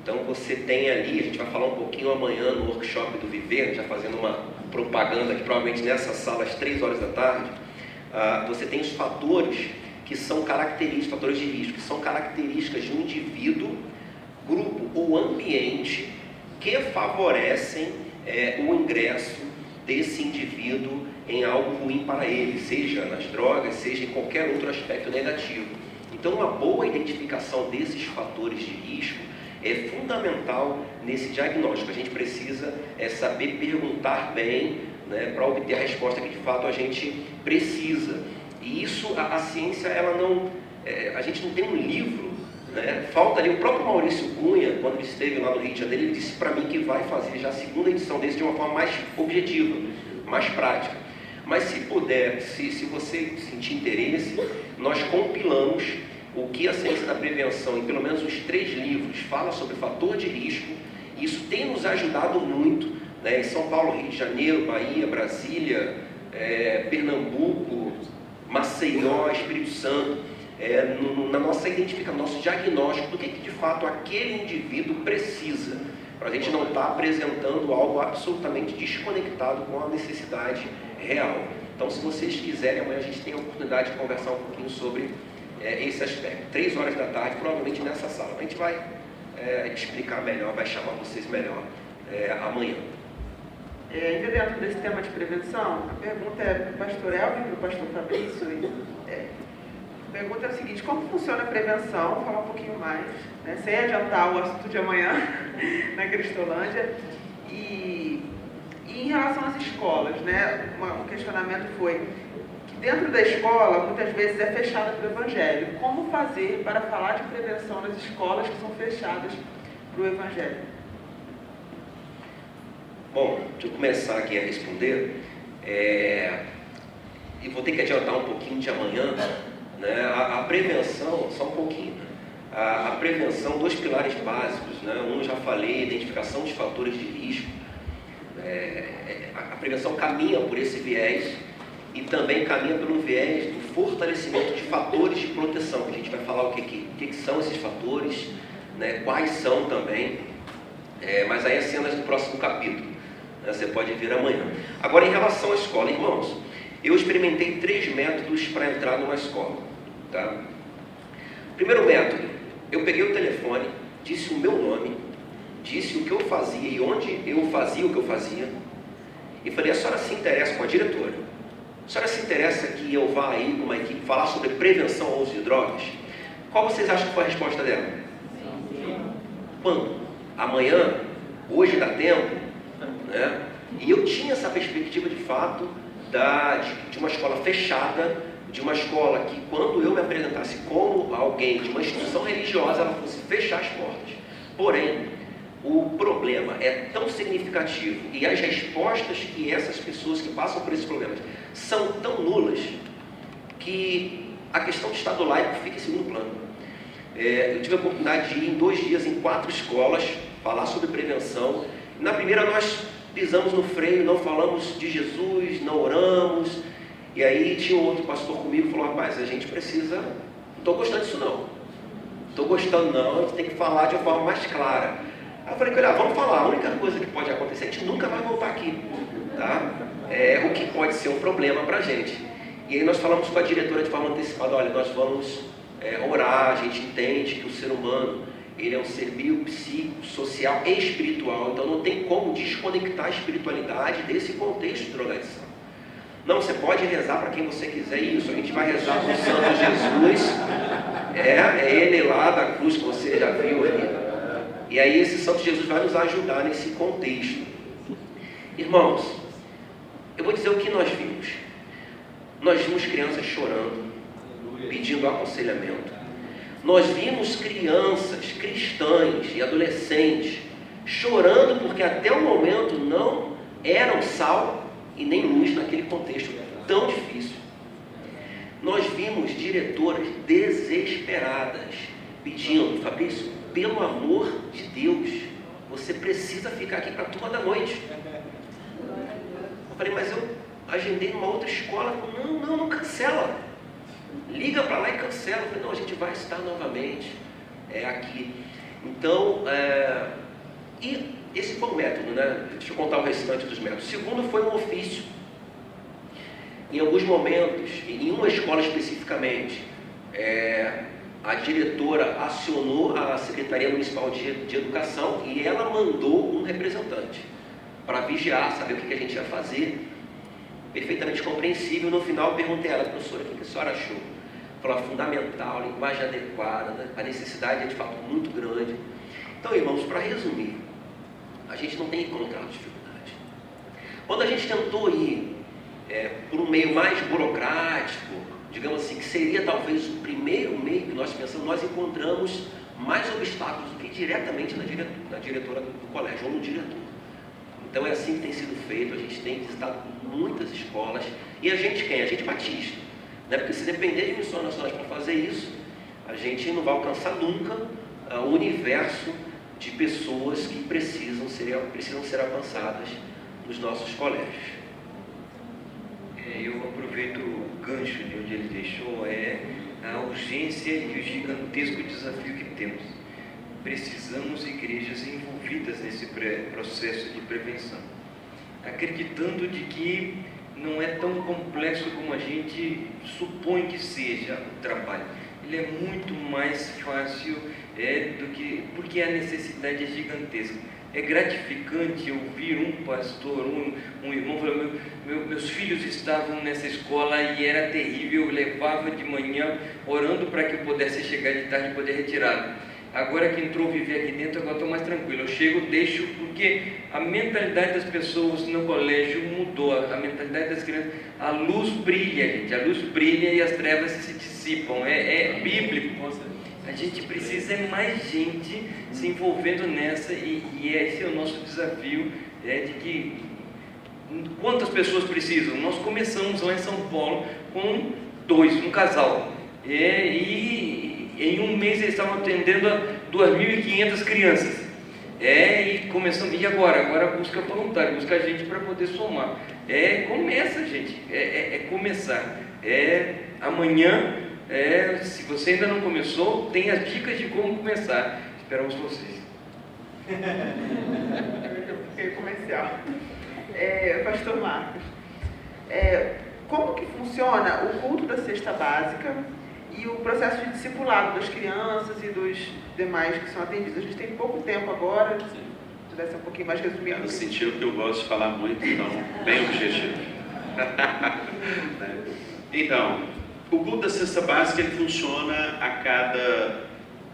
Então você tem ali, a gente vai falar um pouquinho amanhã no workshop do Viver, já fazendo uma propaganda aqui, provavelmente nessa sala às 3 horas da tarde, você tem os fatores que são características, fatores de risco, que são características de um indivíduo, grupo ou ambiente que favorecem o ingresso desse indivíduo em algo ruim para ele, seja nas drogas, seja em qualquer outro aspecto negativo. Então, uma boa identificação desses fatores de risco é fundamental nesse diagnóstico. A gente precisa saber perguntar bem, né, para obter a resposta que de fato a gente precisa. E isso, a ciência, ela não... a gente não tem um livro, né? Falta ali o próprio Maurício Cunha, quando ele esteve lá no Rio de Janeiro, ele disse para mim que vai fazer já a segunda edição desse de uma forma mais objetiva, mais prática. Mas se puder, se você sentir interesse, nós compilamos o que a ciência da prevenção, em pelo menos uns 3 livros, fala sobre fator de risco. Isso tem nos ajudado muito, né? Em São Paulo, Rio de Janeiro, Bahia, Brasília, Pernambuco, Maceió, Espírito Santo, na nossa identificação, nosso diagnóstico do que de fato aquele indivíduo precisa, para a gente não estar apresentando algo absolutamente desconectado com a necessidade real. Então, se vocês quiserem, amanhã a gente tem a oportunidade de conversar um pouquinho sobre esse aspecto. 3 horas da tarde, provavelmente nessa sala. A gente vai explicar melhor, vai chamar vocês melhor amanhã. Ainda dentro desse tema de prevenção, a pergunta é para o pastor Elvio e para o pastor Fabrício. A pergunta é o seguinte: como funciona a prevenção? Vou falar um pouquinho mais, né, sem adiantar o assunto de amanhã na Cristolândia. E em relação às escolas, né, um questionamento foi que dentro da escola, muitas vezes é fechada para o Evangelho. Como fazer para falar de prevenção nas escolas que são fechadas para o Evangelho? Bom, deixa eu começar aqui a responder, e vou ter que adiantar um pouquinho de amanhã, né? A prevenção, só um pouquinho, né? A prevenção, 2 pilares básicos, né? Um, já falei, identificação dos fatores de risco. A prevenção caminha por esse viés e também caminha pelo viés do fortalecimento de fatores de proteção, que a gente vai falar o que são esses fatores, né? Quais são também, mas aí é cenas do próximo capítulo. Você pode ver amanhã. Agora, em relação à escola, irmãos, eu experimentei 3 métodos para entrar numa escola, tá? Primeiro método, eu peguei o telefone, disse o meu nome, disse o que eu fazia e onde eu fazia o que eu fazia, e falei: a senhora se interessa com a diretora? A senhora se interessa que eu vá aí com uma equipe falar sobre prevenção ao uso de drogas? Qual vocês acham que foi a resposta dela? Sim. Quando? Amanhã? Hoje dá tempo? Né? E eu tinha essa perspectiva de fato de uma escola fechada, de uma escola que, quando eu me apresentasse como alguém de uma instituição religiosa, ela fosse fechar as portas. Porém, o problema é tão significativo e as respostas que essas pessoas que passam por esses problemas são tão nulas que a questão do Estado laico fica em segundo plano. Eu tive a oportunidade de ir em 2 dias em 4 escolas falar sobre prevenção. Na primeira nós pisamos no freio, não falamos de Jesus, não oramos. E aí tinha um outro pastor comigo e falou: rapaz, a gente precisa, não estou gostando disso não. Estou gostando não, a gente tem que falar de uma forma mais clara. Aí eu falei: olha, vamos falar, a única coisa que pode acontecer, a gente nunca vai voltar aqui, tá? O que pode ser um problema para a gente. E aí nós falamos com a diretora de forma antecipada: olha, nós vamos orar, a gente entende que o ser humano, ele é um ser biopsíquico, social e espiritual, então não tem como desconectar a espiritualidade desse contexto de drogadição. Não, você pode rezar para quem você quiser, isso, a gente vai rezar para o Santo Jesus, é ele lá da cruz que você já viu ali, e aí esse Santo Jesus vai nos ajudar nesse contexto. Irmãos, eu vou dizer o que nós vimos. Nós vimos crianças chorando, pedindo aconselhamento. Nós vimos crianças cristãs e adolescentes chorando porque até o momento não eram sal e nem luz naquele contexto tão difícil. Nós vimos diretoras desesperadas pedindo: Fabrício, pelo amor de Deus, você precisa ficar aqui para a turma da noite. Eu falei: mas eu agendei numa outra escola. Não cancela. Liga para lá e cancela. Eu falei: não, a gente vai estar novamente aqui. Então, e esse foi o método, né? Deixa eu contar o restante dos métodos. O segundo foi um ofício. Em alguns momentos, em uma escola especificamente, a diretora acionou a Secretaria Municipal de Educação e ela mandou um representante para vigiar, saber o que a gente ia fazer. Perfeitamente compreensível. No final, eu perguntei a ela: professora, o que a senhora achou? Falou: fundamental, linguagem adequada, né? A necessidade é de fato muito grande. Então, irmãos, para resumir, a gente não tem encontrado dificuldade. Quando a gente tentou ir por um meio mais burocrático, digamos assim, que seria talvez o primeiro meio que nós pensamos, nós encontramos mais obstáculos do que diretamente na diretora do colégio ou no diretor. Então é assim que tem sido feito, a gente tem visitado muitas escolas, e a gente quem? A gente batista, né? Porque se depender de missões nacionais para fazer isso, a gente não vai alcançar nunca o universo de pessoas que precisam ser alcançadas nos nossos colégios. Eu aproveito o gancho de onde ele deixou, a urgência e o gigantesco desafio que temos. Precisamos igrejas envolvidas nesse processo de prevenção, acreditando de que não é tão complexo como a gente supõe que seja o trabalho. Ele é muito mais fácil porque a necessidade é gigantesca. É gratificante ouvir um pastor, um irmão falando: meus filhos estavam nessa escola e era terrível, eu levava de manhã orando para que eu pudesse chegar de tarde e poder retirá-lo. Agora que entrou viver aqui dentro, agora estou mais tranquilo. Eu chego, deixo, porque a mentalidade das pessoas no colégio mudou, a mentalidade das crianças. A luz brilha, gente, a luz brilha e as trevas se dissipam. É bíblico. A gente precisa mais gente se envolvendo nessa, e esse é o nosso desafio, de que quantas pessoas precisam? Nós começamos lá em São Paulo com um casal, e em um mês eles estavam atendendo a 2.500 crianças, e começamos, e agora busca voluntário, busca gente para poder somar, começa, gente, começar, amanhã. Se você ainda não começou, tem as dicas de como começar. Esperamos vocês. Fiquei comercial. Pastor Marcos, como que funciona o culto da cesta básica e o processo de discipulado das crianças e dos demais que são atendidos? A gente tem pouco tempo agora, se pudesse um pouquinho mais resumido. No sentido que eu gosto de falar muito, então, bem objetivo. Então, o culto da cesta básica ele funciona a cada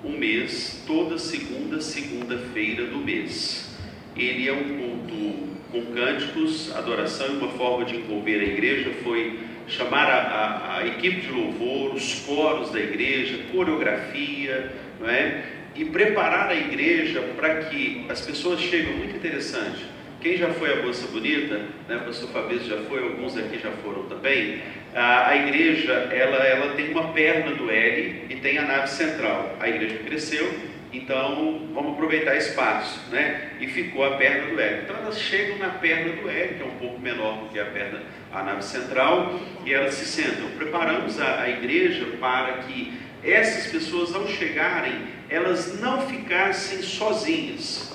um mês, toda segunda-feira do mês. Ele é um culto com cânticos, adoração, e uma forma de envolver a igreja foi chamar a equipe de louvor, os coros da igreja, coreografia, não é? E preparar a igreja para que as pessoas cheguem. Muito interessante. Quem já foi à Moça Bonita, né? O pastor Fabrício já foi, alguns aqui já foram também. A igreja, ela tem uma perna do L e tem a nave central. A igreja cresceu, então vamos aproveitar espaço, né? E ficou a perna do L. Então elas chegam na perna do L, que é um pouco menor do que a nave central, e elas se sentam. Preparamos a igreja para que essas pessoas, ao chegarem, elas não ficassem sozinhas.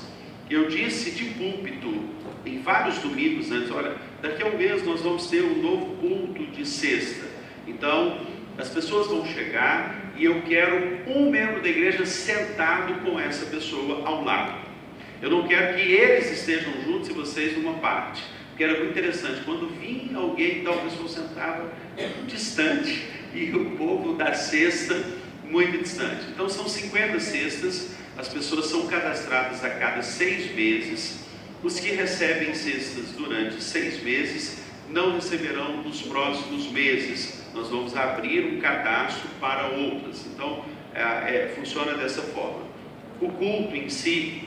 Eu disse de púlpito em vários domingos antes: olha, daqui a um mês nós vamos ter um novo culto de sexta. Então, as pessoas vão chegar e eu quero um membro da igreja sentado com essa pessoa ao lado. Eu não quero que eles estejam juntos e vocês numa parte. Porque era muito interessante, quando vinha alguém, tal pessoa sentava distante e o povo da cesta muito distante. Então são 50 cestas, as pessoas são cadastradas a cada 6 meses. Os que recebem cestas durante 6 meses não receberão nos próximos meses. Nós vamos abrir um cadastro para outras. Então funciona dessa forma. O culto em si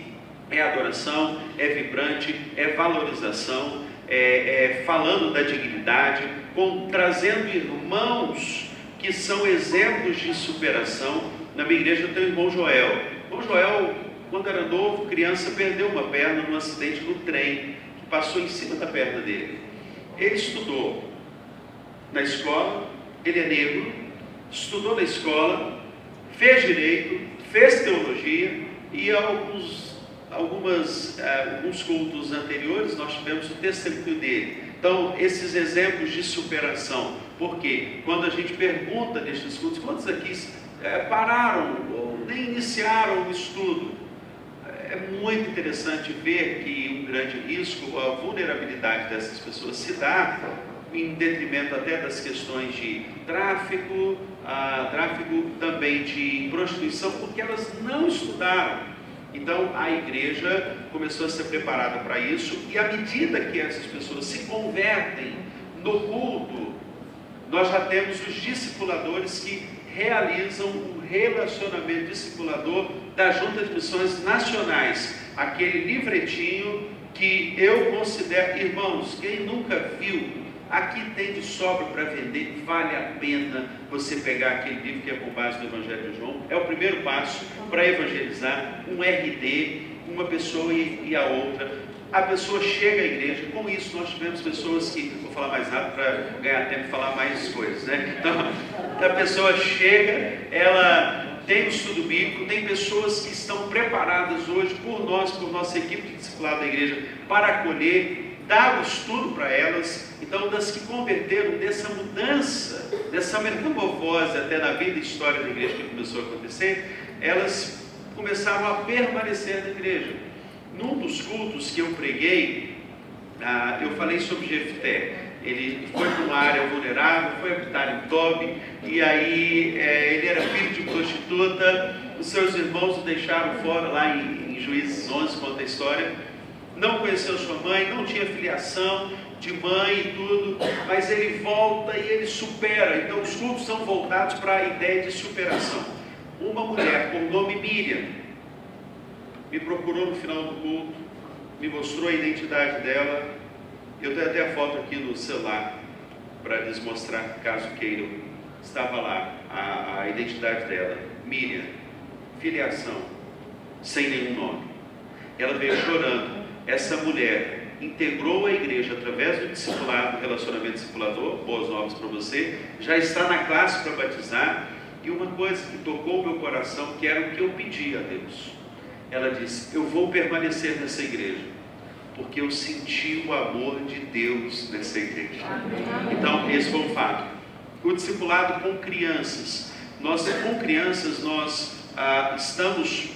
é adoração, é vibrante, é valorização, falando da dignidade, trazendo irmãos que são exemplos de superação. Na minha igreja eu tenho o irmão Joel. O irmão Joel, quando era novo, criança, perdeu uma perna num acidente no trem, que passou em cima da perna dele. Ele estudou na escola, ele é negro, estudou na escola, fez direito, fez teologia, e alguns cultos anteriores nós tivemos o testemunho dele. Então, esses exemplos de superação, porque quando a gente pergunta nestes cultos, quantos aqui pararam ou nem iniciaram o estudo? É muito interessante ver que um grande risco, a vulnerabilidade dessas pessoas se dá em detrimento até das questões de tráfico também de prostituição, porque elas não estudaram. Então a igreja começou a ser preparada para isso, e à medida que essas pessoas se convertem no culto, nós já temos os discipuladores que realizam o relacionamento discipulador da Junta de Missões Nacionais, aquele livretinho que eu considero, irmãos, quem nunca viu, aqui tem de sobra para vender, vale a pena você pegar aquele livro que é com base no Evangelho de João. É o primeiro passo para evangelizar, um RD, uma pessoa e a outra. A pessoa chega à igreja, com isso nós tivemos pessoas que, vou falar mais rápido para ganhar tempo e falar mais coisas, né? Então, a pessoa chega, ela tem o estudo bíblico, tem pessoas que estão preparadas hoje por nós, por nossa equipe de discipulado da igreja, para acolher, dar o estudo para elas. Então, das que converteram dessa mudança, dessa metamorfose até na vida e história da igreja que começou a acontecer, elas começaram a permanecer na igreja. Num dos cultos que eu preguei, eu falei sobre Jefté. Ele foi para uma área vulnerável, foi habitar em Tobi, e aí ele era filho de prostituta. Os seus irmãos o deixaram fora, lá em Juízes 11, conta a história. Não conheceu sua mãe, não tinha filiação de mãe e tudo, mas ele volta e ele supera. Então os cultos são voltados para a ideia de superação. Uma mulher com o nome Miriam me procurou no final do culto, me mostrou a identidade dela. Eu tenho até a foto aqui no celular para lhes mostrar, caso queiram. Estava lá a identidade dela, Miriam, filiação, sem nenhum nome. Ela veio chorando. Essa mulher integrou a igreja através do discipulado, do relacionamento discipulador. Boas novas para você. Já está na classe para batizar. E uma coisa que tocou o meu coração, que era o que eu pedi a Deus. Ela disse: eu vou permanecer nessa igreja, porque eu senti o amor de Deus nessa igreja. Então, esse foi um fato. O discipulado com crianças. Nós estamos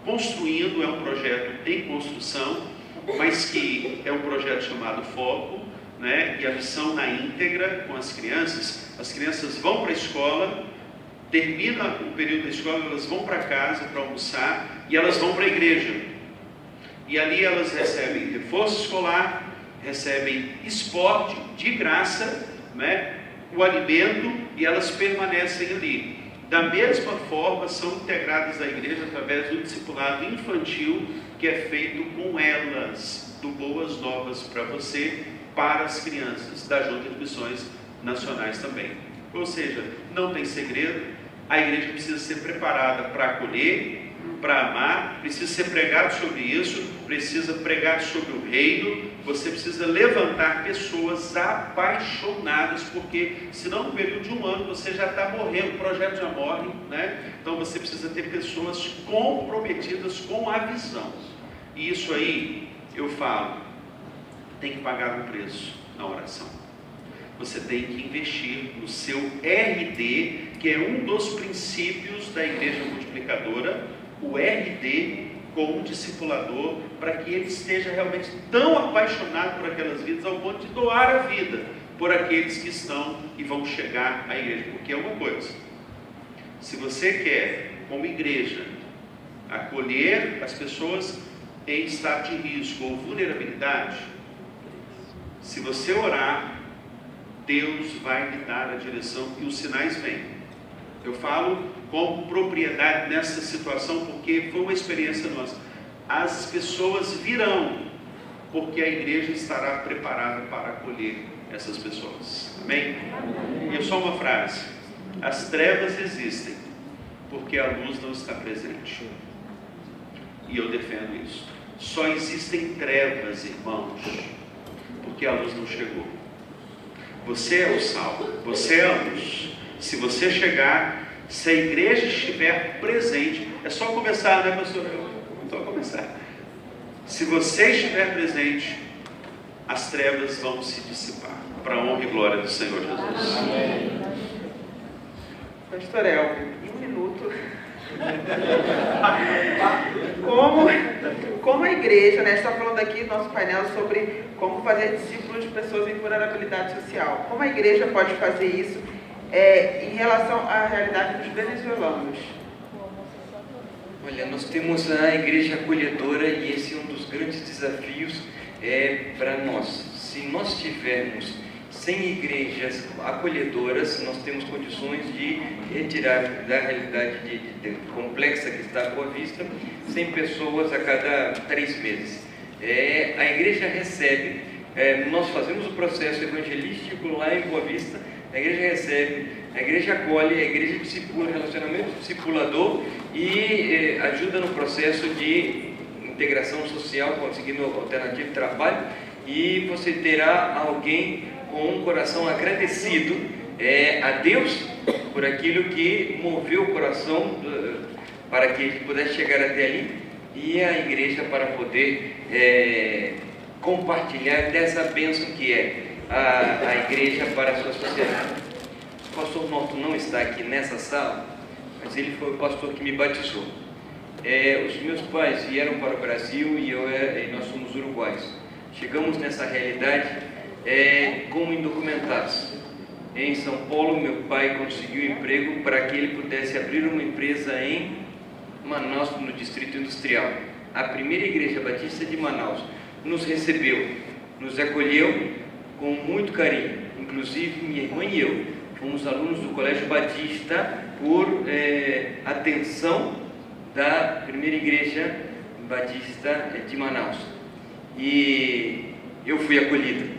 construindo, é um projeto em construção, mas que é um projeto chamado Foco, né? E a missão na íntegra com as crianças vão para a escola, termina o período da escola, elas vão para casa para almoçar e elas vão para a igreja. E ali elas recebem reforço escolar, recebem esporte de graça, né? O alimento, e elas permanecem ali. Da mesma forma, são integradas à igreja através do discipulado infantil, que é feito com elas, do Boas Novas para você, para as crianças, da Junta de Missões Nacionais também. Ou seja, não tem segredo, a igreja precisa ser preparada para acolher, para amar, precisa ser pregado sobre isso, precisa pregar sobre o reino, você precisa levantar pessoas apaixonadas, porque senão no período de um ano você já está morrendo, o projeto já morre, né? Então você precisa ter pessoas comprometidas com a visão. E isso aí, eu falo, tem que pagar um preço na oração. Você tem que investir no seu RD, que é um dos princípios da igreja multiplicadora, o RD com um discipulador, para que ele esteja realmente tão apaixonado por aquelas vidas, ao ponto de doar a vida por aqueles que estão e vão chegar à igreja. Porque é uma coisa, se você quer, como igreja, acolher as pessoas em estado de risco ou vulnerabilidade, se você orar, Deus vai lhe dar a direção e os sinais vêm. Eu falo com propriedade nessa situação, porque foi uma experiência nossa. As pessoas virão, porque a igreja estará preparada para acolher essas pessoas. Amém? E só uma frase: as trevas existem, porque a luz não está presente. E eu defendo isso. Só existem trevas, irmãos, porque a luz não chegou. Você é o sal, você é a luz. Se você chegar, se a igreja estiver presente, é só começar, né, pastor? É só começar. Se você estiver presente, as trevas vão se dissipar, para a honra e glória do Senhor Jesus. Amém. Pastor Elvio, em um minuto. Como a igreja, né, está falando aqui no nosso painel sobre como fazer discípulos de pessoas em vulnerabilidade social. Como a igreja pode fazer isso em relação à realidade dos venezuelanos? Olha, nós temos a igreja acolhedora e esse é um dos grandes desafios para nós. Se nós tivermos 100 igrejas acolhedoras, nós temos condições de retirar da realidade complexa que está à vista 100 pessoas a cada 3 meses. a igreja recebe, nós fazemos o processo evangelístico lá em Boa Vista, a igreja recebe, a igreja acolhe, a igreja discipula, relacionamento discipulador e ajuda no processo de integração social, conseguindo alternativa de trabalho, e você terá alguém com um coração agradecido a Deus por aquilo que moveu o coração para que ele pudesse chegar até ali, e a igreja para poder compartilhar dessa bênção que é a igreja para a sua sociedade. O pastor Norton não está aqui nessa sala, mas ele foi o pastor que me batizou. Os meus pais vieram para o Brasil e nós somos uruguaios. Chegamos nessa realidade como indocumentados. Em São Paulo, meu pai conseguiu emprego para que ele pudesse abrir uma empresa em Manaus, no Distrito Industrial. A primeira igreja batista de Manaus nos recebeu, nos acolheu com muito carinho. Inclusive, minha irmã e eu fomos alunos do Colégio Batista por atenção da primeira igreja batista de Manaus. E eu fui acolhido,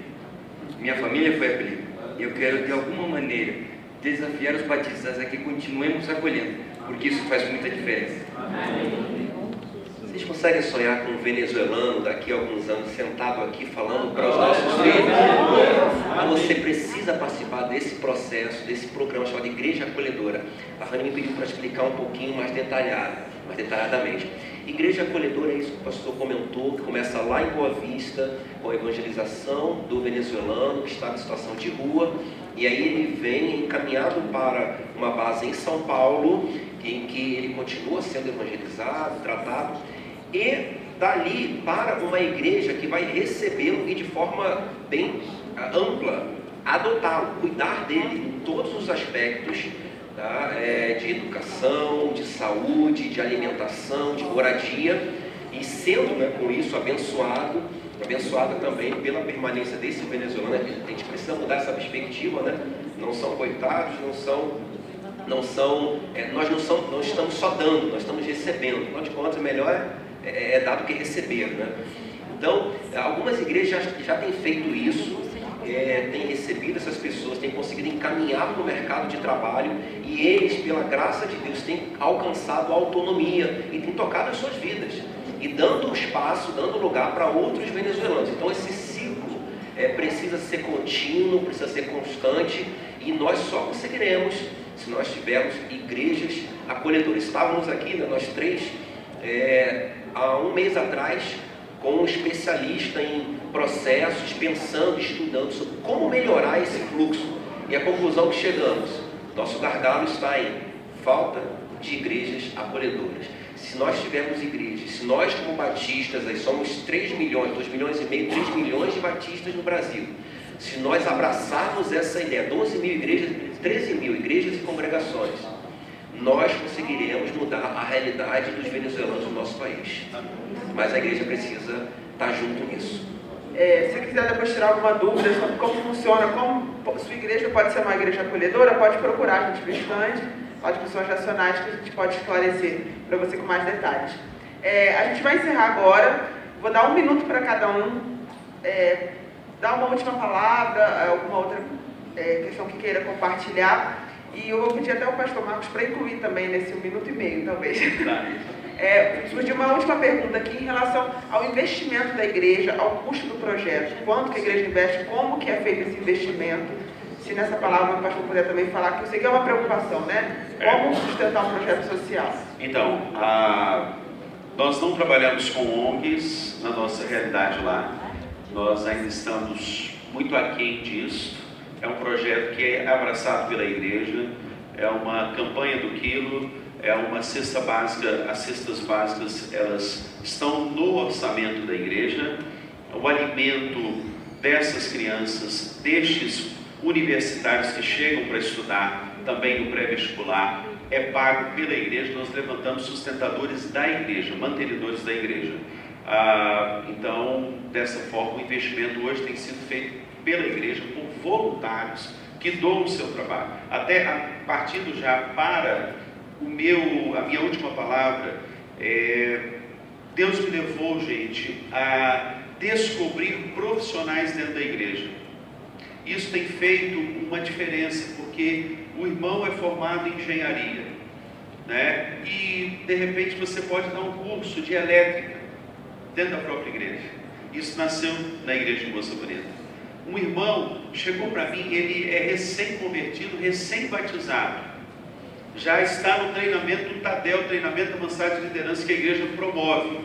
minha família foi acolhida. Eu quero, de alguma maneira, desafiar os batistas a que continuemos acolhendo, porque isso faz muita diferença. Vocês conseguem sonhar com um venezuelano daqui a alguns anos sentado aqui falando para os nossos filhos? Mas você precisa participar desse processo, desse programa chamado Igreja Acolhedora. A Fanny me pediu para explicar um pouquinho mais detalhadamente. Igreja Acolhedora é isso que o pastor comentou, que começa lá em Boa Vista, com a evangelização do venezuelano que está em situação de rua, e aí ele vem encaminhado para uma base em São Paulo, em que ele continua sendo evangelizado, tratado, e dali para uma igreja que vai recebê-lo e de forma bem ampla, adotá-lo, cuidar dele em todos os aspectos, tá? De educação, de saúde, de alimentação, de moradia, e sendo, né, com isso abençoada também pela permanência desse venezuelano. A gente precisa mudar essa perspectiva, né? Não são coitados, nós não estamos só dando, nós estamos recebendo. Afinal de contas, melhor é dar do que receber, né? Então, algumas igrejas já têm feito isso, têm recebido essas pessoas, têm conseguido encaminhar para o mercado de trabalho, e eles, pela graça de Deus, têm alcançado autonomia e têm tocado as suas vidas, e dando espaço, dando lugar para outros venezuelanos. Então, esse ciclo precisa ser contínuo, precisa ser constante, e nós só conseguiremos se nós tivermos igrejas acolhedoras. Estávamos aqui, né, nós três, há um mês atrás, com um especialista em processos, pensando, estudando sobre como melhorar esse fluxo. E a conclusão que chegamos, nosso gargalo está em falta de igrejas acolhedoras. Se nós tivermos igrejas, se nós como batistas, aí somos 3 milhões, 2 milhões e meio, 3 milhões de batistas no Brasil, se nós abraçarmos essa ideia, 12 mil igrejas, 13 mil igrejas e congregações, nós conseguiremos mudar a realidade dos venezuelanos no nosso país. Mas a igreja precisa estar junto nisso. Se quiser depois tirar alguma dúvida sobre como funciona, como sua igreja pode ser uma igreja acolhedora, pode procurar a gente no stand, as pessoas nacionais, que a gente pode esclarecer para você com mais detalhes. A gente vai encerrar agora, vou dar 1 minuto para cada um, dar uma última palavra, alguma outra questão que queira compartilhar, e eu vou pedir até o pastor Marcos para incluir também nesse 1 minuto e meio, talvez. Surgiu uma última pergunta aqui em relação ao investimento da igreja, ao custo do projeto. Quanto que a igreja investe, como que é feito esse investimento? Se nessa palavra o pastor puder também falar, que eu sei que é uma preocupação, né? Como sustentar um projeto social? Então, nós não trabalhamos com ONGs na nossa realidade lá. Nós ainda estamos muito aquém disso. É um projeto que é abraçado pela igreja, é uma campanha do quilo, é uma cesta básica. As cestas básicas, elas estão no orçamento da igreja. O alimento dessas crianças, destes universitários que chegam para estudar também no pré-vestibular, é pago pela igreja. Nós levantamos sustentadores da igreja, mantenedores da igreja. Então, dessa forma, o investimento hoje tem sido feito pela igreja por voluntários que doam o seu trabalho. Até partindo já para a minha última palavra, Deus me levou, gente, a descobrir profissionais dentro da igreja. Isso tem feito uma diferença, porque o irmão é formado em engenharia, né? E de repente você pode dar um curso de elétrica dentro da própria igreja. Isso nasceu na igreja de Moça Bonita. Um irmão chegou para mim, ele é recém-convertido, recém-batizado, já está no treinamento do TADEL, treinamento avançado de liderança que a igreja promove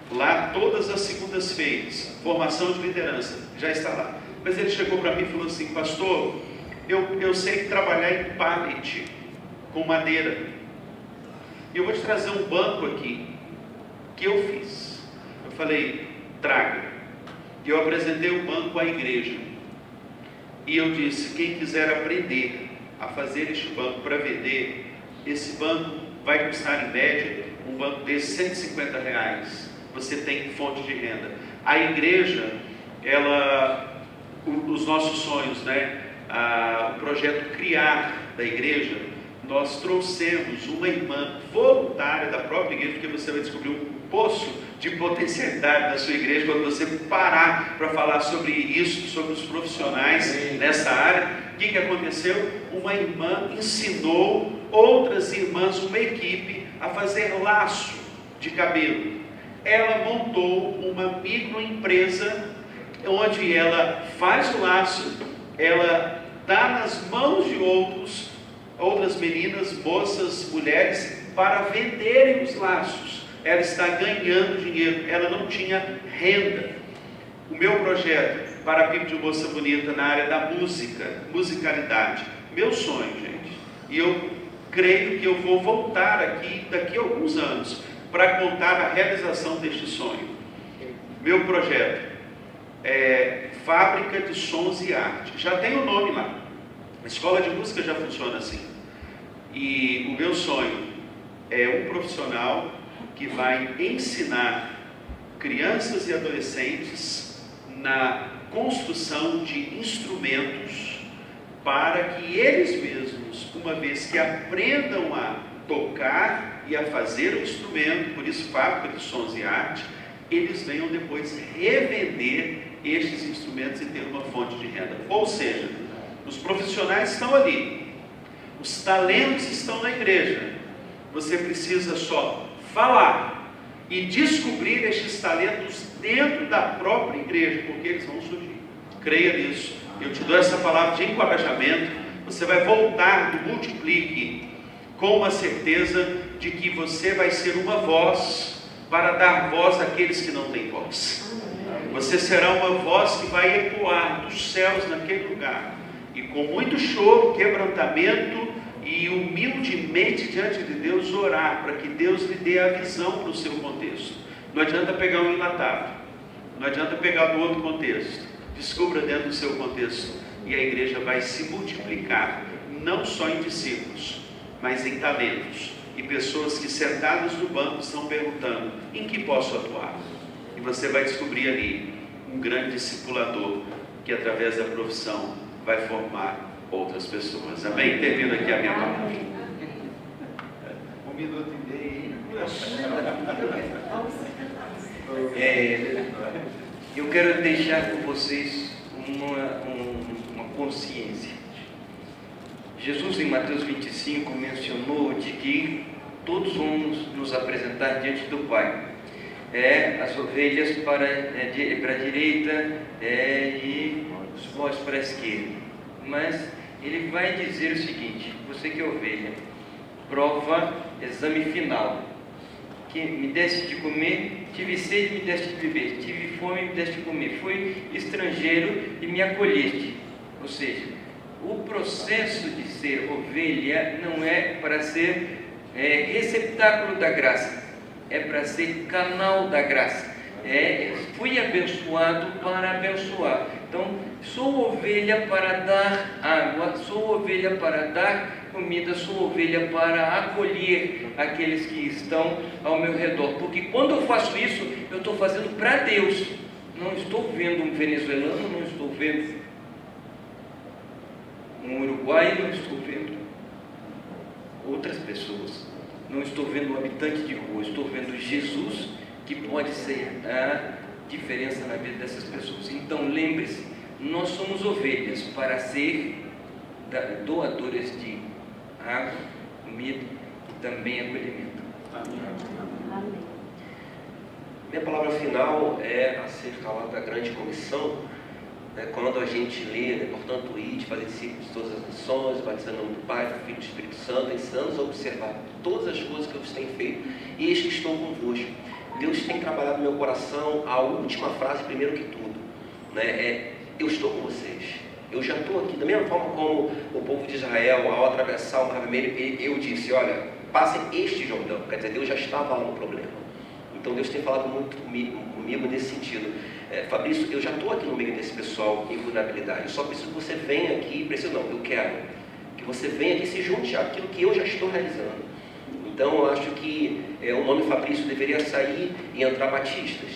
lá todas as segundas-feiras, formação de liderança, já está lá. Mas ele chegou para mim e falou assim: pastor, eu sei trabalhar em pallet com madeira, e eu vou te trazer um banco aqui que eu fiz. Eu falei: traga. E eu apresentei o banco à igreja, e eu disse: quem quiser aprender a fazer este banco para vender, esse banco vai custar em média, um banco desse, R$150. Você tem fonte de renda. A igreja, os nossos sonhos, né? O projeto Criar da igreja, nós trouxemos uma irmã voluntária da própria igreja, porque você vai descobrir um poço de potencialidade na sua igreja quando você parar para falar sobre isso, sobre os profissionais nessa área. O que aconteceu? Uma irmã ensinou outras irmãs, uma equipe, a fazer laço de cabelo. Ela montou uma microempresa onde ela faz o laço, ela dá nas mãos de outras meninas, moças, mulheres, para venderem os laços. Ela está ganhando dinheiro, ela não tinha renda. O meu projeto para a PIB de Moça Bonita na área da música, musicalidade, meu sonho, gente, e eu creio que eu vou voltar aqui daqui a alguns anos para contar a realização deste sonho. Meu projeto é Fábrica de Sons e Arte, já tem o nome lá, a escola de música já funciona assim, e o meu sonho é um profissional que vai ensinar crianças e adolescentes na construção de instrumentos, para que eles mesmos, uma vez que aprendam a tocar e a fazer o instrumento, por isso Fábrica de Sons e Arte, eles venham depois revender estes instrumentos e ter uma fonte de renda. Ou seja, os profissionais estão ali, os talentos estão na igreja, você precisa só falar e descobrir estes talentos dentro da própria igreja, porque eles vão surgir. Creia nisso. Eu te dou essa palavra de encorajamento. Você vai voltar do Multiplique com uma certeza de que você vai ser uma voz para dar voz àqueles que não têm voz. Você será uma voz que vai ecoar dos céus naquele lugar, e com muito choro, quebrantamento e humildemente diante de Deus orar para que Deus lhe dê a visão para o seu contexto. Não adianta pegar um enlatado, não adianta pegar do outro contexto. Descubra dentro do seu contexto, e a igreja vai se multiplicar, não só em discípulos, mas em talentos, e pessoas que sentadas no banco estão perguntando: em que posso atuar? E você vai descobrir ali um grande discipulador que através da profissão vai formar outras pessoas. Amém? Termino aqui a minha palavra. Um minuto e meio. Eu quero deixar com vocês uma consciência. Jesus em Mateus 25 mencionou de que todos vamos nos apresentar diante do Pai. As ovelhas para a direita e os bois para a esquerda. Mas ele vai dizer o seguinte: você que é ovelha, prova, exame final. Que me deste de comer, tive sede, me deste de beber, tive fome, me deste de comer, fui estrangeiro e me acolheste. Ou seja, o processo de ser ovelha não é para ser receptáculo da graça, é para ser canal da graça. Fui abençoado para abençoar. Então, sou ovelha para dar água, sou ovelha para dar comida, sou ovelha para acolher aqueles que estão ao meu redor. Porque quando eu faço isso, eu estou fazendo para Deus. Não estou vendo um venezuelano, não estou vendo um uruguaio, não estou vendo outras pessoas. Não estou vendo um habitante de rua, estou vendo Jesus, que pode ser a diferença na vida dessas pessoas. Então, lembre-se, nós somos ovelhas para ser doadores de água, comida e também acolhimento. Amém. Minha palavra final é acerca lá da grande comissão, né, quando a gente lê, né, portanto, ide, fazer discípulos de todas as nações, batizando em nome do Pai, do Filho e do Espírito Santo, ensinando-os a observar todas as coisas que eu vos tenho feito, e eis que estou convosco. Deus tem trabalhado no meu coração a última frase, primeiro que tudo, né, eu estou com vocês. Eu já estou aqui, da mesma forma como o povo de Israel, ao atravessar o Mar Vermelho, eu disse, olha, passem este Jordão. Quer dizer, Deus já estava lá no problema. Então Deus tem falado muito comigo nesse sentido. Fabrício, eu já estou aqui no meio desse pessoal em vulnerabilidade. Eu só preciso que você venha aqui, eu quero que você venha aqui e se junte àquilo que eu já estou realizando. Então eu acho que o nome Fabrício deveria sair e entrar batistas.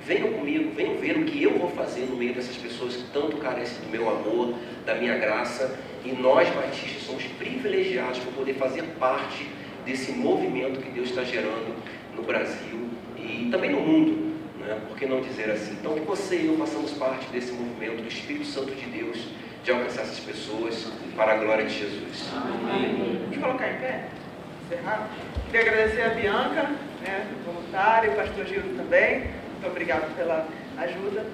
Venham comigo, venham ver o que eu vou fazer no meio dessas pessoas que tanto carecem do meu amor, da minha graça. E nós, batistas, somos privilegiados por poder fazer parte desse movimento que Deus está gerando no Brasil e também no mundo, né? Por que não dizer assim? Então, que você e eu façamos parte desse movimento do Espírito Santo de Deus, de alcançar essas pessoas para a glória de Jesus. Amém. Vamos colocar em pé? Encerrar? Queria agradecer a Bianca, né, voluntária, o pastor Gildo também. Muito obrigado pela ajuda.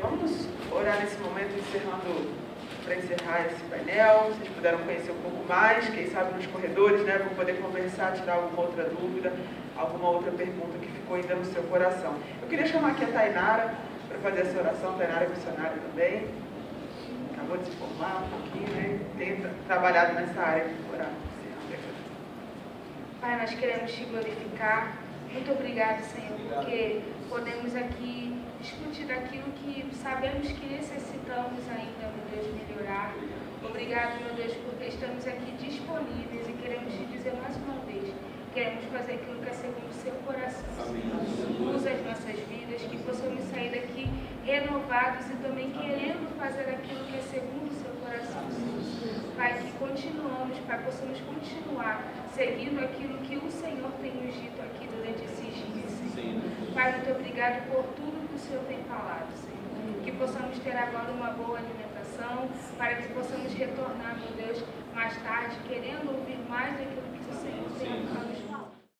Vamos orar nesse momento, para encerrar esse painel. Vocês puderam conhecer um pouco mais, quem sabe nos corredores, né? Vão poder conversar, tirar alguma outra dúvida, alguma outra pergunta que ficou ainda no seu coração. Eu queria chamar aqui a Tainara para fazer essa oração. Tainara é missionária também. Acabou de se formar um pouquinho, né? Tem trabalhado nessa área. Orar. Pai, nós queremos te glorificar. Muito obrigado, Senhor, porque podemos aqui discutir daquilo que sabemos que necessitamos ainda, meu Deus, melhorar. Obrigado, meu Deus, porque estamos aqui disponíveis e queremos te dizer mais uma vez, queremos fazer aquilo que é segundo o seu coração. Senhor. Usa as nossas vidas, que possamos sair daqui renovados e também querendo fazer aquilo que é segundo o seu coração. Senhor. Pai, que continuamos, Pai, possamos continuar seguindo aquilo que o Senhor tem nos dito aqui durante esses dias, Senhor. Pai, muito obrigado por tudo que o Senhor tem falado, Senhor. Que possamos ter agora uma boa alimentação, para que possamos retornar, meu Deus, mais tarde, querendo ouvir mais daquilo que o Senhor tem a nos